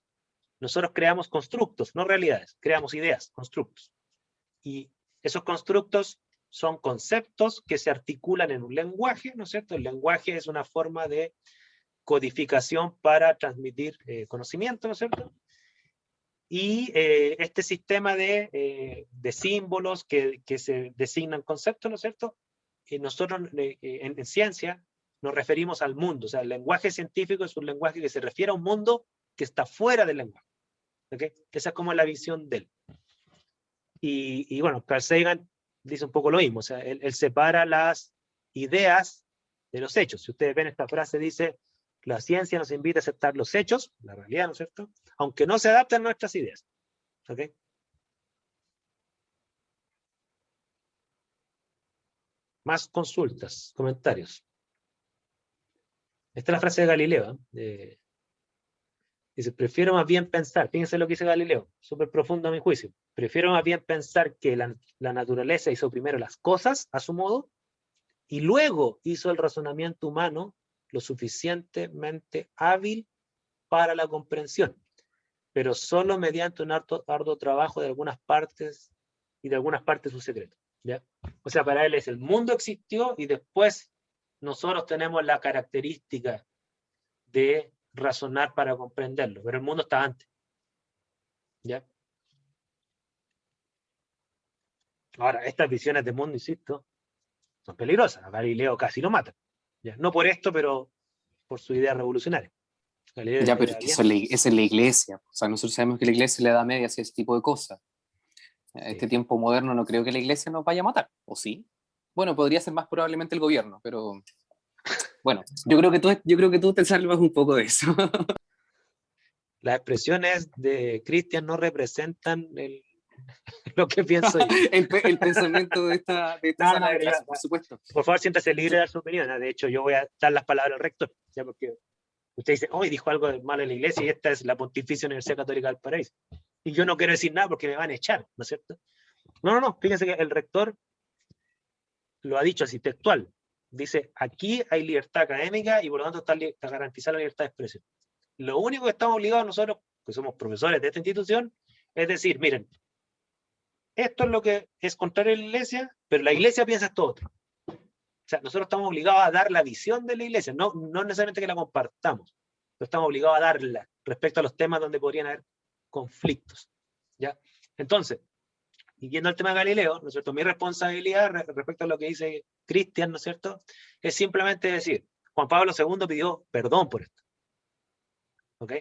constructos, no realidades, creamos ideas, constructos. Y Esos constructos son conceptos que se articulan en un lenguaje, ¿no es cierto? El lenguaje es una forma de codificación para transmitir conocimiento, ¿no es cierto? Y este sistema de símbolos que se designan conceptos, ¿no es cierto? Nosotros en ciencia nos referimos al mundo, o sea, el lenguaje científico es un lenguaje que se refiere a un mundo que está fuera del lenguaje. ¿Okay? Esa es como la visión de él. Y bueno, Carl Sagan dice un poco lo mismo, o sea, él separa las ideas de los hechos. Si ustedes ven esta frase, dice, la ciencia nos invita a aceptar los hechos, la realidad, ¿no es cierto? Aunque no se adapten a nuestras ideas. ¿Ok? Más consultas, comentarios. Esta es la frase de Galileo. Dice, prefiero más bien pensar, fíjense lo que dice Galileo, súper profundo a mi juicio, prefiero más bien pensar que la naturaleza hizo primero las cosas a su modo y luego hizo el razonamiento humano lo suficientemente hábil para la comprensión, pero solo mediante un arduo trabajo de algunas partes y de algunas partes su secreto. ¿Ya? O sea, para él es el mundo existió y después nosotros tenemos la característica de razonar para comprenderlo, pero el mundo está antes. ¿Ya? Ahora, estas visiones de mundo, insisto, son peligrosas. A Galileo casi lo matan. ¿Ya? No por esto, pero por su idea revolucionaria. Galileo Ya, pero es que esa es la iglesia. O sea, nosotros sabemos que la iglesia le da media hacia ese tipo de cosas. En este tiempo moderno no creo que la iglesia nos vaya a matar, ¿o sí? Bueno, podría ser más probablemente el gobierno, pero bueno, yo creo que tú te salvas un poco de eso. Las expresiones de Cristian no representan lo que pienso yo. el pensamiento de esta sala de clase, por supuesto. Por favor, siéntase libre de dar su opinión. De hecho, yo voy a dar las palabras al rector, ¿ya? Porque usted dice, hoy dijo algo de malo en la iglesia y esta es la Pontificia Universidad Católica del Paraíso. Y yo no quiero decir nada porque me van a echar, ¿no es cierto? No, fíjense que el rector lo ha dicho así textual. Dice, aquí hay libertad académica y por lo tanto está garantizada la libertad de expresión. Lo único que estamos obligados nosotros, que somos profesores de esta institución, es decir, miren, esto es lo que es contrario a la iglesia, pero la iglesia piensa esto otro. O sea, nosotros estamos obligados a dar la visión de la iglesia, no necesariamente que la compartamos, pero estamos obligados a darla respecto a los temas donde podrían haber conflictos. ¿Ya? Entonces, y yendo al tema de Galileo, ¿no es cierto? Mi responsabilidad respecto a lo que dice Cristian, ¿no es cierto? Es simplemente decir, Juan Pablo II pidió perdón por esto. ¿Ok?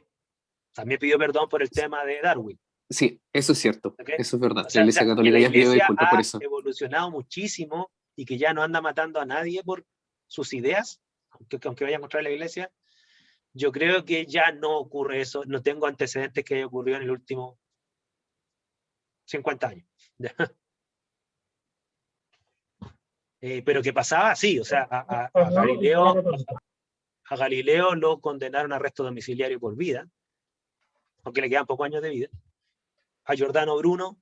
También pidió perdón por el tema de Darwin. Sí, eso es cierto, ¿Okay? Eso es verdad. O sea, la Iglesia Católica ya pidió disculpas por eso. Ha evolucionado muchísimo y que ya no anda matando a nadie por sus ideas, aunque vaya a encontrar la iglesia. Yo creo que ya no ocurre eso, no tengo antecedentes que haya ocurrido en el último 50 años. Pero que pasaba, sí, o sea, a Galileo lo condenaron a arresto domiciliario por vida, aunque le quedan pocos años de vida. A Giordano Bruno,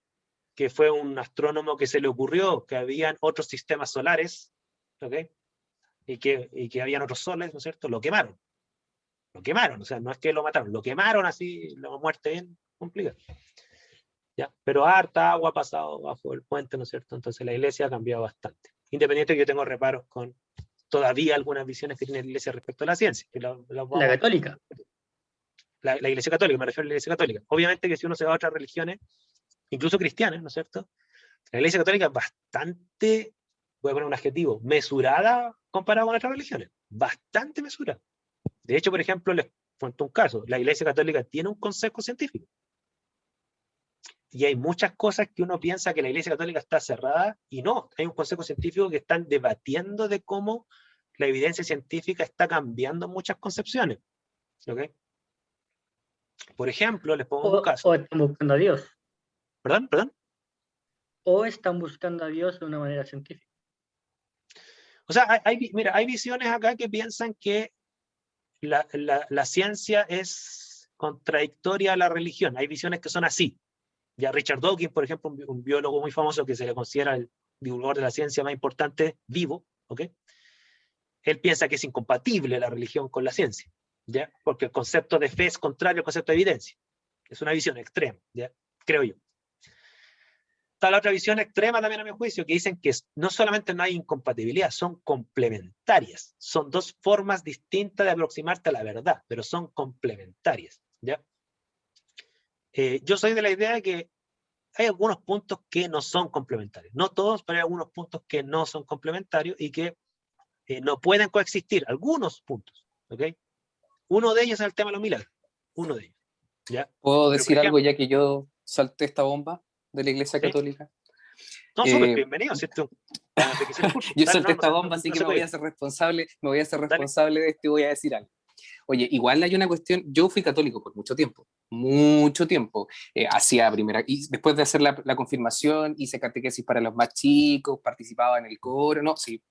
que fue un astrónomo que se le ocurrió que habían otros sistemas solares, ¿okay? y que habían otros soles, ¿no es cierto? Lo quemaron, o sea, no es que lo mataron, lo quemaron así, la muerte bien complicada. ¿Ya? Pero harta agua ha pasado bajo el puente, ¿no es cierto? Entonces la iglesia ha cambiado bastante. Independiente de que yo tengo reparos con todavía algunas visiones que tiene la iglesia respecto a la ciencia. La católica. La iglesia católica, me refiero a la iglesia católica. Obviamente que si uno se va a otras religiones, incluso cristianas, ¿no es cierto? La iglesia católica es bastante, voy a poner un adjetivo, mesurada comparado con otras religiones. Bastante mesurada. De hecho, por ejemplo, les cuento un caso. La iglesia católica tiene un consejo científico. Y hay muchas cosas que uno piensa que la iglesia católica está cerrada y no. Hay un consejo científico que están debatiendo de cómo la evidencia científica está cambiando muchas concepciones. ¿Okay? Por ejemplo, les pongo un caso. O están buscando a Dios. ¿Perdón? O están buscando a Dios de una manera científica. O sea, hay visiones acá que piensan que la ciencia es contradictoria a la religión. Hay visiones que son así. Ya Richard Dawkins, por ejemplo, un biólogo muy famoso que se le considera el divulgador de la ciencia más importante vivo, ¿ok? Él piensa que es incompatible la religión con la ciencia, ¿ya? Porque el concepto de fe es contrario al concepto de evidencia. Es una visión extrema, ¿ya? Creo yo. está la otra visión extrema también a mi juicio, que dicen que no solamente no hay incompatibilidad, son complementarias. Son dos formas distintas de aproximarte a la verdad, pero son complementarias, ¿ya? Yo soy de la idea de que hay algunos puntos que no son complementarios. No todos, pero hay algunos puntos que no son complementarios y que no pueden coexistir. Algunos puntos, ¿ok? Uno de ellos es el tema de los milagros. Uno de ellos, ¿ya? ¿Puedo Pero, decir por algo ejemplo, ya que yo salté esta bomba de la Iglesia ¿sí? Católica? No, súper Eh, bienvenido, ¿cierto? Para enriquecer el curso. yo Dale, solté no esta se, bomba, así no que se me voy a puede. hacer Dale. responsable de esto y voy a decir algo. Oye, igual hay una cuestión, yo fui católico por mucho tiempo, hacía primera, y después de hacer la confirmación, hice catequesis para los más chicos, participaba en el coro, no, sí,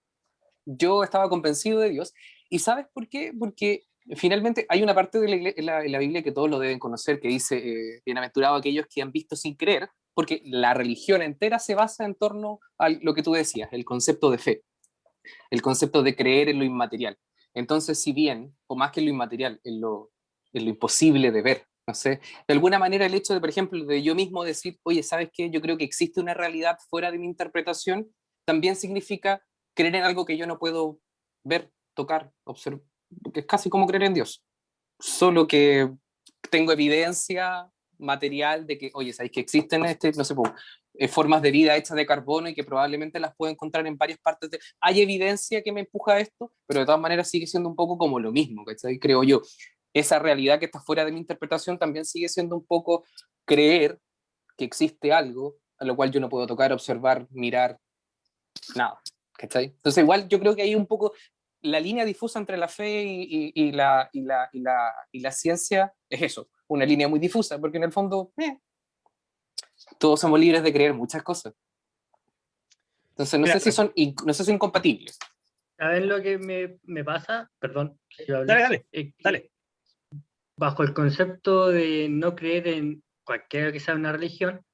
yo estaba convencido de Dios, y ¿sabes por qué? Porque finalmente hay una parte de en la Biblia que todos lo deben conocer, que dice, bienaventurados aquellos que han visto sin creer, porque la religión entera se basa en torno a lo que tú decías, el concepto de fe, el concepto de creer en lo inmaterial. Entonces, si bien, o más que en lo inmaterial, en lo imposible de ver, no sé, de alguna manera el hecho de, por ejemplo, de yo mismo decir, oye, ¿sabes qué? Yo creo que existe una realidad fuera de mi interpretación, también significa creer en algo que yo no puedo ver, tocar, observar, que es casi como creer en Dios. Solo que tengo evidencia material de que, oye, ¿sabéis que existen no sé, formas de vida hechas de carbono y que probablemente las puedo encontrar en varias partes de... Hay evidencia que me empuja a esto, pero de todas maneras sigue siendo un poco como lo mismo, ¿cachai? Creo yo. Esa realidad que está fuera de mi interpretación también sigue siendo un poco creer que existe algo a lo cual yo no puedo tocar, observar, mirar, nada, ¿cachai? Entonces igual yo creo que hay un poco la línea difusa entre la fe y la ciencia es eso, una línea muy difusa, porque en el fondo todos somos libres de creer muchas cosas. Entonces no Mira, sé si no sé si son incompatibles. ¿Sabes lo que me pasa? Perdón, si yo hablo. dale. Que bajo el concepto de no creer en cualquiera que sea una religión,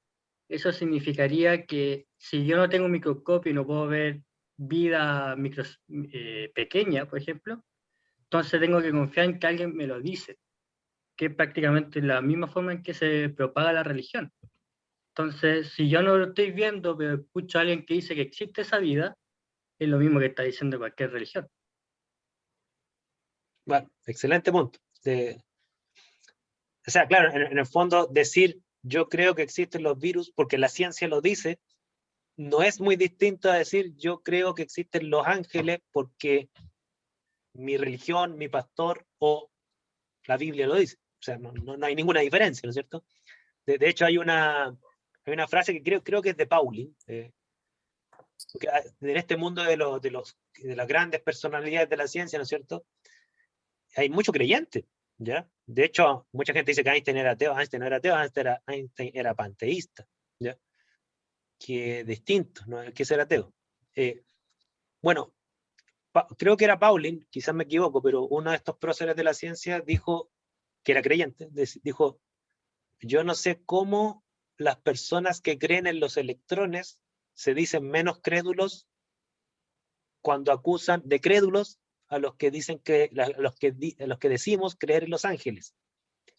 eso significaría que si yo no tengo un microscopio y no puedo ver vida pequeña, por ejemplo, entonces tengo que confiar en que alguien me lo dice, que es prácticamente la misma forma en que se propaga la religión. Entonces, si yo no lo estoy viendo, pero escucho a alguien que dice que existe esa vida, es lo mismo que está diciendo cualquier religión. Bueno, excelente punto. O sea, claro, en el fondo decir yo creo que existen los virus porque la ciencia lo dice, no es muy distinto a decir yo creo que existen los ángeles porque mi religión, mi pastor o la Biblia lo dice. O sea, no hay ninguna diferencia, ¿no es cierto? De hecho, hay una frase que creo que es de Pauling, porque en este mundo de las grandes personalidades de la ciencia, ¿no es cierto? Hay mucho creyente, ¿ya? De hecho, mucha gente dice que Einstein era ateo, Einstein no era ateo, Einstein era panteísta, ¿ya? Que distinto, ¿no? Que ser ateo. Bueno, creo que era Pauling, quizás me equivoco, pero uno de estos próceres de la ciencia dijo, que era creyente, dijo, yo no sé cómo las personas que creen en los electrones se dicen menos crédulos cuando acusan de crédulos a los que dicen a los que decimos creer en los ángeles.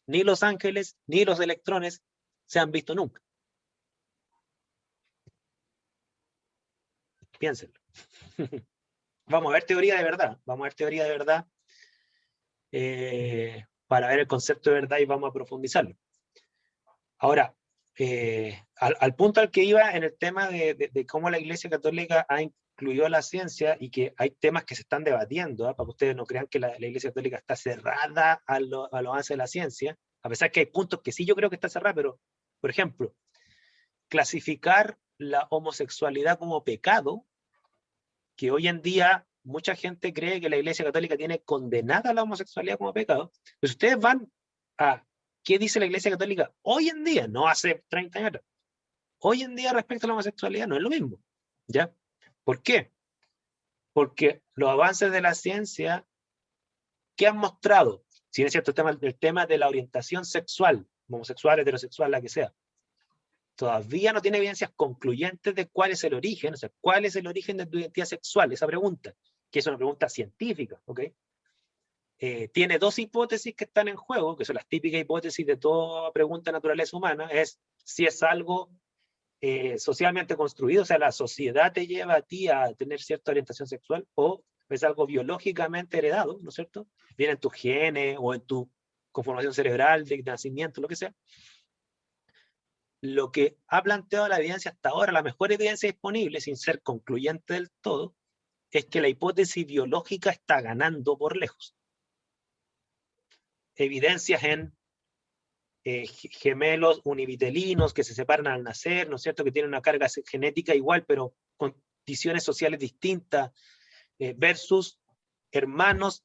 Ni los ángeles ni los electrones se han visto nunca. Piénsenlo. Vamos a ver teoría de verdad. Vamos a ver teoría de verdad para ver el concepto de verdad y vamos a profundizarlo. Ahora, al punto al que iba en el tema de cómo la Iglesia Católica ha incluido la ciencia y que hay temas que se están debatiendo, para que ustedes no crean que la Iglesia Católica está cerrada a los avances de la ciencia, a pesar que hay puntos que sí yo creo que está cerrada, pero, por ejemplo, clasificar la homosexualidad como pecado, que hoy en día mucha gente cree que la Iglesia Católica tiene condenada la homosexualidad como pecado, pues ustedes van a qué dice la Iglesia Católica hoy en día, no hace 30 años atrás. Hoy en día respecto a la homosexualidad no es lo mismo, ¿ya? ¿Por qué? Porque los avances de la ciencia, ¿qué han mostrado? Si es cierto el tema de la orientación sexual, homosexual, heterosexual, la que sea, todavía no tiene evidencias concluyentes de cuál es el origen, o sea, cuál es el origen de tu identidad sexual, esa pregunta, que es una pregunta científica, ¿ok? Tiene dos hipótesis que están en juego, que son las típicas hipótesis de toda pregunta de naturaleza humana, es si es algo socialmente construido, o sea, la sociedad te lleva a ti a tener cierta orientación sexual, o es algo biológicamente heredado, ¿no es cierto? Viene en tus genes o en tu conformación cerebral de nacimiento, lo que sea. Lo que ha planteado la evidencia hasta ahora, la mejor evidencia disponible, sin ser concluyente del todo, es que la hipótesis biológica está ganando por lejos. Evidencias en gemelos univitelinos que se separan al nacer, ¿no es cierto?, que tienen una carga genética igual, pero con condiciones sociales distintas, versus hermanos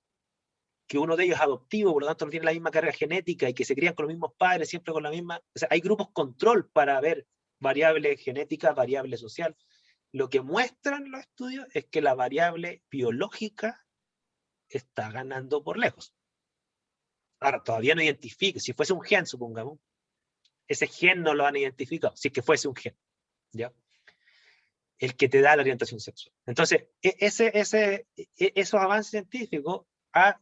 que uno de ellos es adoptivo, por lo tanto no tiene la misma carga genética y que se crían con los mismos padres, siempre con la misma... O sea, hay grupos control para ver variable genética, variable social. Lo que muestran los estudios es que la variable biológica está ganando por lejos. Ahora, todavía no identifica, si fuese un gen, supongamos, ese gen no lo han identificado, si es que fuese un gen, ¿ya? El que te da la orientación sexual. Entonces, esos avances científicos ha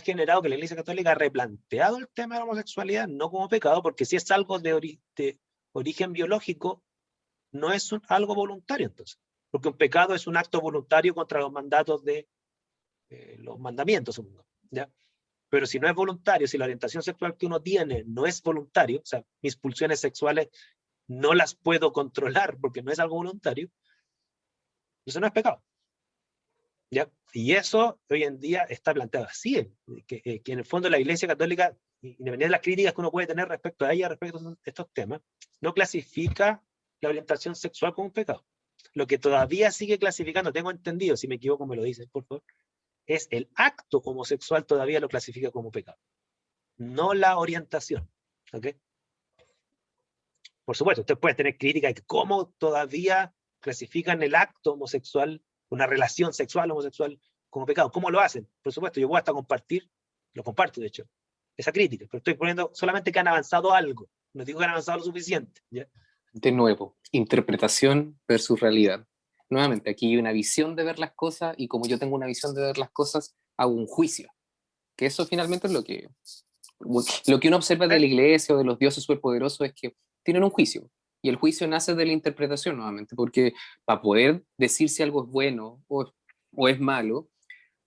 generado que la Iglesia Católica ha replanteado el tema de la homosexualidad, no como pecado, porque si es algo de origen biológico, no es algo voluntario entonces, porque un pecado es un acto voluntario contra los mandatos de los mandamientos, supongamos, ¿ya? Pero si no es voluntario, si la orientación sexual que uno tiene no es voluntario, o sea, mis pulsiones sexuales no las puedo controlar porque no es algo voluntario, eso no es pecado. ¿Ya? Y eso hoy en día está planteado así, que en el fondo la Iglesia Católica, independientemente de las críticas que uno puede tener respecto a ella, respecto a estos temas, no clasifica la orientación sexual como un pecado. Lo que todavía sigue clasificando, tengo entendido, si me equivoco me lo dicen, por favor, es el acto homosexual, todavía lo clasifica como pecado, no la orientación. ¿Ok? Por supuesto, usted puede tener críticas de cómo todavía clasifican el acto homosexual, una relación sexual homosexual, como pecado. ¿Cómo lo hacen? Por supuesto, yo voy hasta compartir, lo comparto de hecho, esa crítica, pero estoy poniendo solamente que han avanzado algo, no digo que han avanzado lo suficiente, ¿ya? De nuevo, interpretación versus realidad. Nuevamente, aquí hay una visión de ver las cosas y como yo tengo una visión de ver las cosas, hago un juicio. Que eso finalmente es lo que uno observa de la iglesia o de los dioses superpoderosos, es que tienen un juicio. Y el juicio nace de la interpretación nuevamente, porque para poder decir si algo es bueno o es malo,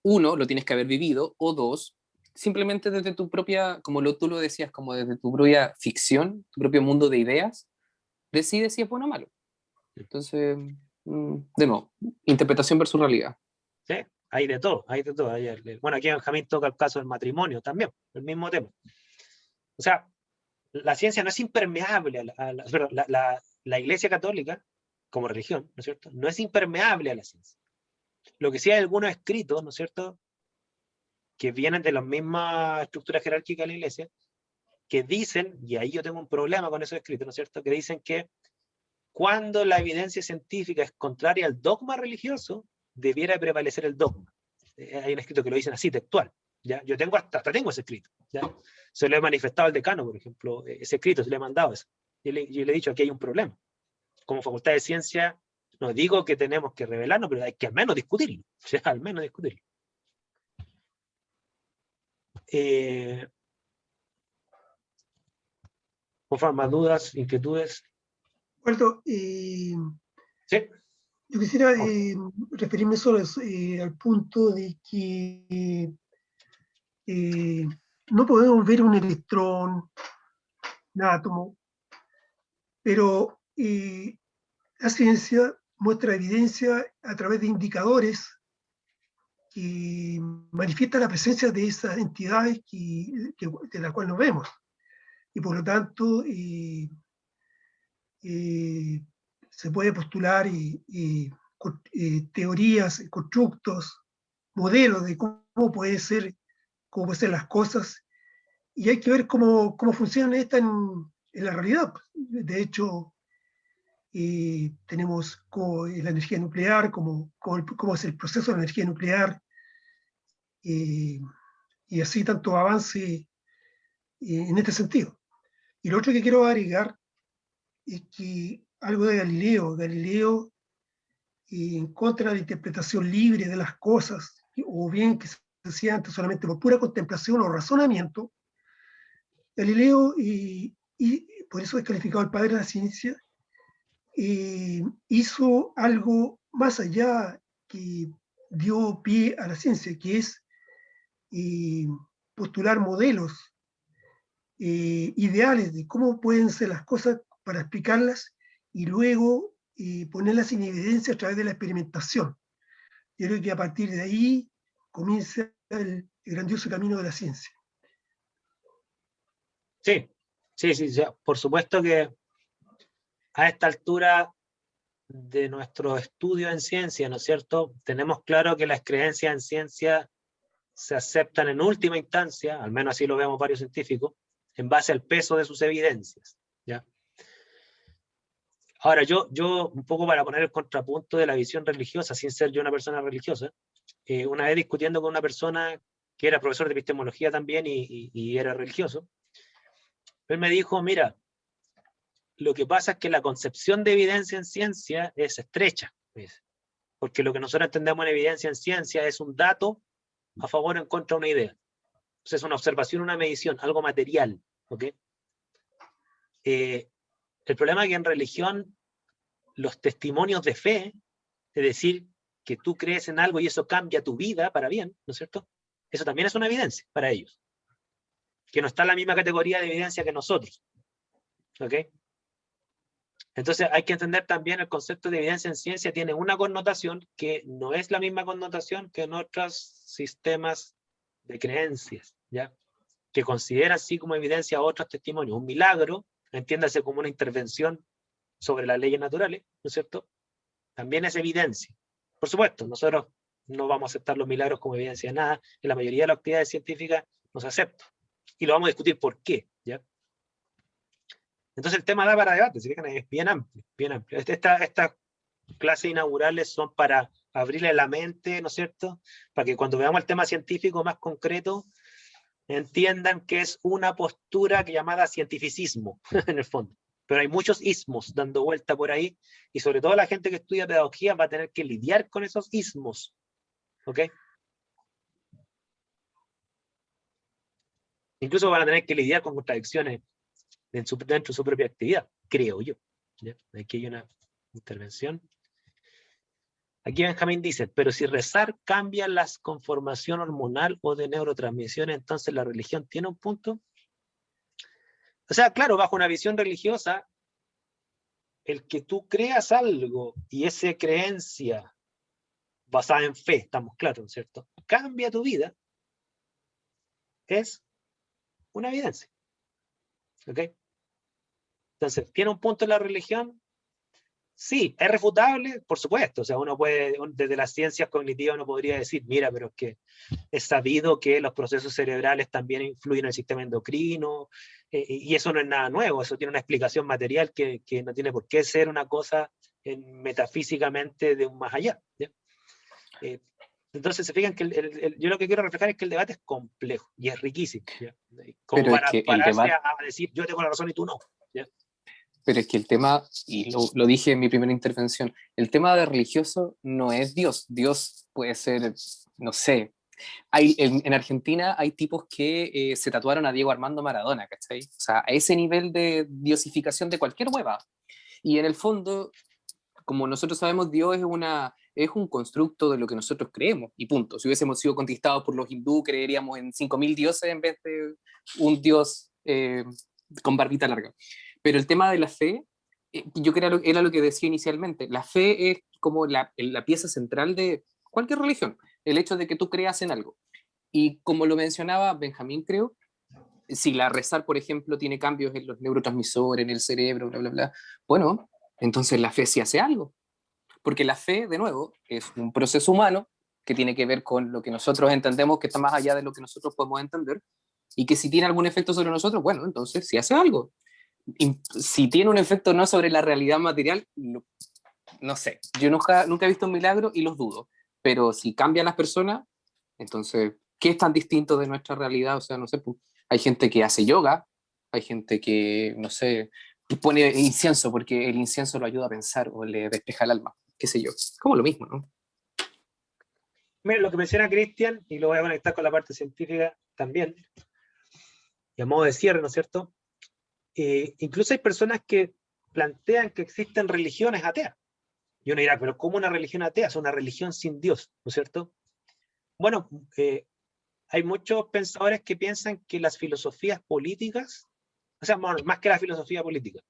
uno, lo tienes que haber vivido, o dos, simplemente desde tu propia, tú lo decías, como desde tu propia ficción, tu propio mundo de ideas, decide si es bueno o malo. Entonces, de nuevo, interpretación versus realidad. Sí, hay de todo, hay de todo. Bueno, aquí Benjamín toca el caso del matrimonio también, el mismo tema. O sea, la ciencia no es impermeable la Iglesia Católica, como religión, ¿no es cierto?, no es impermeable a la ciencia. Lo que sí hay algunos escritos, ¿no es cierto?, que vienen de la misma estructura jerárquica de la Iglesia, que dicen, y ahí yo tengo un problema con esos escritos, ¿no es cierto?, que dicen que cuando la evidencia científica es contraria al dogma religioso, debiera prevalecer el dogma. Hay un escrito que lo dicen así, textual. ¿Ya? Yo tengo hasta tengo ese escrito. ¿Ya? Se lo he manifestado al decano, por ejemplo, ese escrito, se le he mandado eso. Yo le he dicho, aquí hay un problema. Como Facultad de Ciencia, no digo que tenemos que revelarnos, pero hay que al menos discutirlo. O sea, al menos discutirlo. Por favor, más dudas, inquietudes. Alberto, Sí. yo quisiera referirme solo al punto de que no podemos ver un electrón, un átomo, pero la ciencia muestra evidencia a través de indicadores que manifiestan la presencia de esas entidades de las cuales nos vemos. Y por lo tanto, se puede postular teorías, constructos, modelos de cómo pueden ser las cosas, y hay que ver cómo funcionan estas en la realidad. De hecho, tenemos la energía nuclear, cómo es el proceso de la energía nuclear, y así tanto avance en este sentido. Y lo otro que quiero agregar es que algo de Galileo en contra de la interpretación libre de las cosas, o bien que se hacía antes solamente por pura contemplación o razonamiento, Galileo, y por eso es calificado el padre de la ciencia, hizo algo más allá que dio pie a la ciencia, que es postular modelos ideales de cómo pueden ser las cosas para explicarlas y luego ponerlas en evidencia a través de la experimentación. Yo creo que a partir de ahí comienza el grandioso camino de la ciencia. Sí, por supuesto que a esta altura de nuestro estudio en ciencia, ¿no es cierto?, tenemos claro que las creencias en ciencia se aceptan en última instancia, al menos así lo vemos varios científicos, en base al peso de sus evidencias, ¿ya? Ahora, yo un poco para poner el contrapunto de la visión religiosa, sin ser yo una persona religiosa, una vez discutiendo con una persona que era profesor de epistemología también y era religioso, él me dijo, mira, lo que pasa es que la concepción de evidencia en ciencia es estrecha, porque lo que nosotros entendemos en evidencia en ciencia es un dato a favor o en contra de una idea. Entonces, una observación, una medición, algo material, ¿ok? El problema es que en religión los testimonios de fe, es decir, que tú crees en algo y eso cambia tu vida para bien, ¿no es cierto? Eso también es una evidencia para ellos, que no está en la misma categoría de evidencia que nosotros, ¿ok? Entonces hay que entender también el concepto de evidencia en ciencia tiene una connotación que no es la misma connotación que en otros sistemas de creencias, ¿ya? Que considera así como evidencia otros testimonios. Un milagro, entiéndase como una intervención sobre las leyes naturales, ¿no es cierto? También es evidencia. Por supuesto, nosotros no vamos a aceptar los milagros como evidencia de nada, en la mayoría de las actividades científicas no se acepta. Y lo vamos a discutir por qué, ¿ya? Entonces el tema da para debate, ¿sí? Es bien amplio, bien amplio. Estas clases inaugurales son para abrirle la mente, ¿no es cierto? Para que cuando veamos el tema científico más concreto, entiendan que es una postura llamada cientificismo, en el fondo. Pero hay muchos ismos dando vuelta por ahí, y sobre todo la gente que estudia pedagogía va a tener que lidiar con esos ismos, ¿ok? Incluso van a tener que lidiar con contradicciones dentro de su propia actividad, creo yo. ¿Ya? Aquí hay una intervención. Aquí Benjamín dice, pero si rezar cambia la conformación hormonal o de neurotransmisión, entonces la religión tiene un punto. O sea, claro, bajo una visión religiosa, el que tú creas algo y esa creencia basada en fe, estamos claros, ¿cierto?, cambia tu vida, es una evidencia. ¿Ok? Entonces, ¿tiene un punto en la religión? Sí. ¿Es refutable? Por supuesto. O sea, uno puede, desde las ciencias cognitivas uno podría decir, mira, pero es que es sabido que los procesos cerebrales también influyen en el sistema endocrino, y eso no es nada nuevo, eso tiene una explicación material que no tiene por qué ser una cosa metafísicamente de un más allá, ¿ya? Entonces se fijan que yo lo que quiero reflejar es que el debate es complejo y es riquísimo, ¿ya? Como Pero para es que pararse a decir yo tengo la razón y tú no, ¿ya? Pero es que el tema, y lo dije en mi primera intervención, el tema de religioso no es Dios. Dios puede ser, no sé, en Argentina hay tipos que se tatuaron a Diego Armando Maradona, ¿cachai? O sea, a ese nivel de diosificación de cualquier hueva. Y en el fondo, como nosotros sabemos, Dios es un constructo de lo que nosotros creemos, y punto. Si hubiésemos sido conquistados por los hindúes, creeríamos en 5.000 dioses en vez de un dios con barbita larga. Pero el tema de la fe, yo creo que era lo que decía inicialmente, la fe es como la pieza central de cualquier religión, el hecho de que tú creas en algo. Y como lo mencionaba Benjamín, creo, si la rezar, por ejemplo, tiene cambios en los neurotransmisores, en el cerebro, bla, bla, bla, bueno, entonces la fe sí hace algo. Porque la fe, de nuevo, es un proceso humano que tiene que ver con lo que nosotros entendemos, que está más allá de lo que nosotros podemos entender, y que si tiene algún efecto sobre nosotros, bueno, entonces sí hace algo. Y si tiene un efecto no sobre la realidad material, no sé. Yo nunca he visto un milagro y los dudo. Pero si cambia a las personas, entonces, ¿qué es tan distinto de nuestra realidad? O sea, no sé, pues, hay gente que hace yoga, hay gente que, no sé, pone incienso porque el incienso lo ayuda a pensar o le despeja el alma, qué sé yo. Como lo mismo, ¿no? Mira, lo que menciona Cristian, y lo voy a conectar con la parte científica también, y a modo de cierre, ¿no es cierto? Incluso hay personas que plantean que existen religiones ateas. Y uno dirá, pero ¿cómo una religión atea? Es una religión sin Dios, ¿no es cierto? Bueno, hay muchos pensadores que piensan que las filosofías políticas, o sea, más que la filosofía política,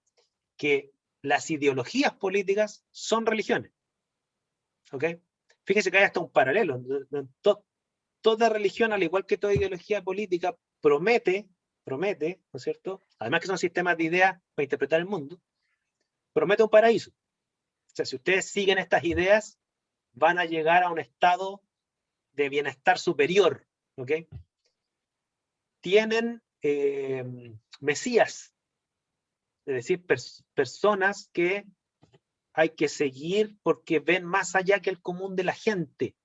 que las ideologías políticas son religiones. ¿Ok? Fíjense que hay hasta un paralelo. Toda religión, al igual que toda ideología política, promete, ¿no es cierto? Además que son sistemas de ideas para interpretar el mundo, promete un paraíso. O sea, si ustedes siguen estas ideas, van a llegar a un estado de bienestar superior, ¿ok? Tienen mesías, es decir, personas que hay que seguir porque ven más allá que el común de la gente,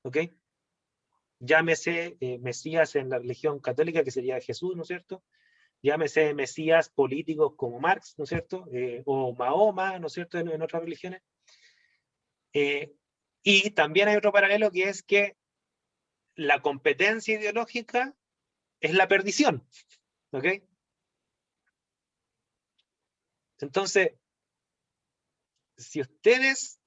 ¿ok? Llámese mesías en la religión católica, que sería Jesús, ¿no es cierto? Llámese mesías políticos como Marx, ¿no es cierto? O Mahoma, ¿no es cierto? En otras religiones. Y también hay otro paralelo, que es que la competencia ideológica es la perdición, ¿ok? Entonces, si ustedes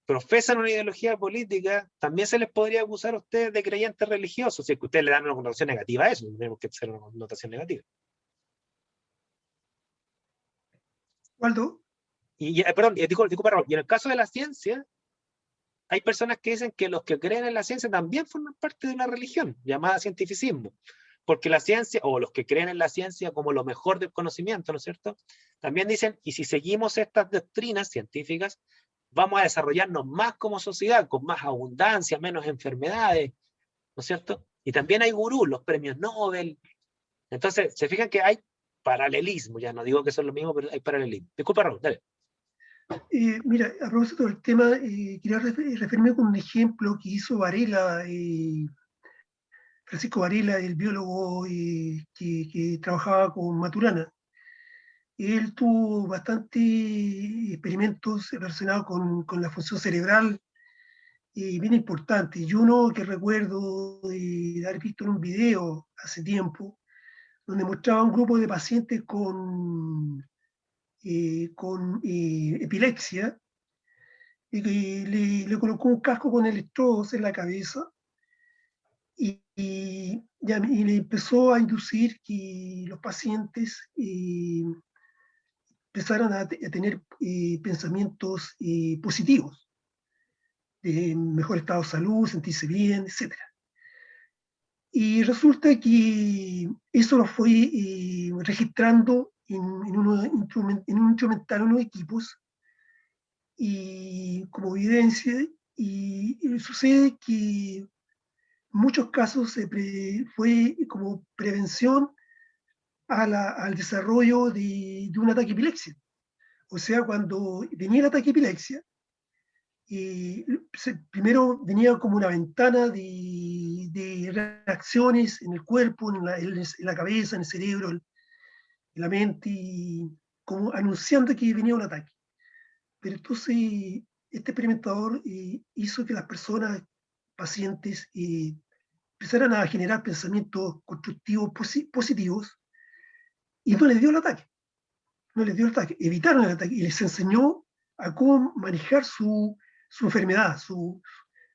profesan una ideología política, también se les podría acusar a ustedes de creyentes religiosos, si es que ustedes le dan una connotación negativa a eso, tenemos que hacer una connotación negativa. Waldo, Perdón, disculpa, Raúl, y en el caso de la ciencia, hay personas que dicen que los que creen en la ciencia también forman parte de una religión, llamada cientificismo, porque la ciencia, o los que creen en la ciencia como lo mejor del conocimiento, ¿no es cierto? También dicen, y si seguimos estas doctrinas científicas, vamos a desarrollarnos más como sociedad, con más abundancia, menos enfermedades, ¿no es cierto? Y también hay gurús, los premios Nobel. Entonces, se fijan que hay paralelismo, ya no digo que son lo mismo, pero hay paralelismo. Disculpa, Raúl, dale. mira, a propósito del tema, quería referirme con un ejemplo que hizo Varela, Francisco Varela, el biólogo que trabajaba con Maturana. Él tuvo bastantes experimentos relacionados con la función cerebral bien importantes. Y uno que recuerdo de haber visto en un video hace tiempo, donde mostraba un grupo de pacientes con epilepsia, y que le colocó un casco con electrodos en la cabeza y le empezó a inducir que los pacientes empezaran a tener pensamientos positivos, de mejor estado de salud, sentirse bien, etc. Y resulta que eso lo fue registrando en un instrumental, unos equipos, y como evidencia, y sucede que en muchos casos fue como prevención al desarrollo de un ataque de epilepsia. O sea, cuando venía el ataque de epilepsia, primero venía como una ventana de reacciones en el cuerpo, en la cabeza, en el cerebro, en la mente, y como anunciando que venía un ataque. Pero entonces este experimentador hizo que las personas, pacientes, empezaran a generar pensamientos constructivos positivos, y no les dio el ataque. No les dio el ataque, evitaron el ataque, y les enseñó a cómo manejar su enfermedad, su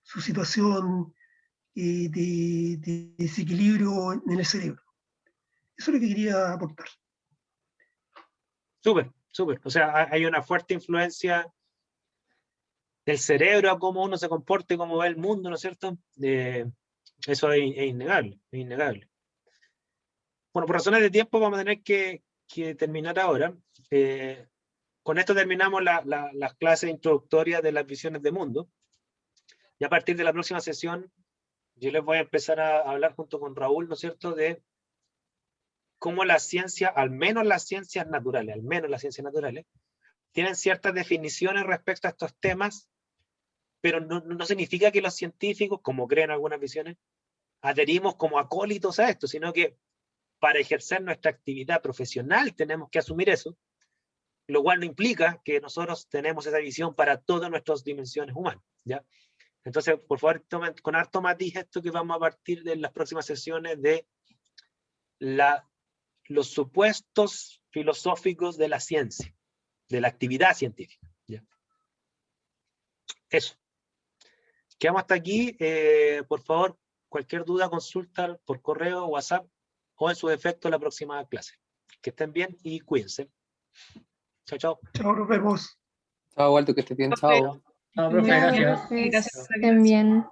situación de desequilibrio en el cerebro. Eso es lo que quería aportar. Súper, súper. O sea, hay una fuerte influencia del cerebro a cómo uno se comporta y cómo ve el mundo, ¿no es cierto? Eso es innegable, es innegable. Bueno, por razones de tiempo vamos a tener que terminar ahora. Con esto terminamos las clases introductorias de las visiones de mundo. Y a partir de la próxima sesión, yo les voy a empezar a hablar junto con Raúl, ¿no es cierto?, de cómo la ciencia, al menos las ciencias naturales, tienen ciertas definiciones respecto a estos temas, pero no significa que los científicos, como creen algunas visiones, adherimos como acólitos a esto, sino que para ejercer nuestra actividad profesional tenemos que asumir eso, lo cual no implica que nosotros tenemos esa visión para todas nuestras dimensiones humanas, ¿ya? Entonces, por favor, tomen con harto matiz esto que vamos a partir de las próximas sesiones de los supuestos filosóficos de la ciencia, de la actividad científica. ¿Ya? Eso. Quedamos hasta aquí. Por favor, cualquier duda, consulta por correo, WhatsApp o en su defecto la próxima clase. Que estén bien y cuídense. Chao, chao. Chao, nos vemos. Chao, Waldo, que estés bien. Chao. No, profe, gracias. Gracias. Estén bien.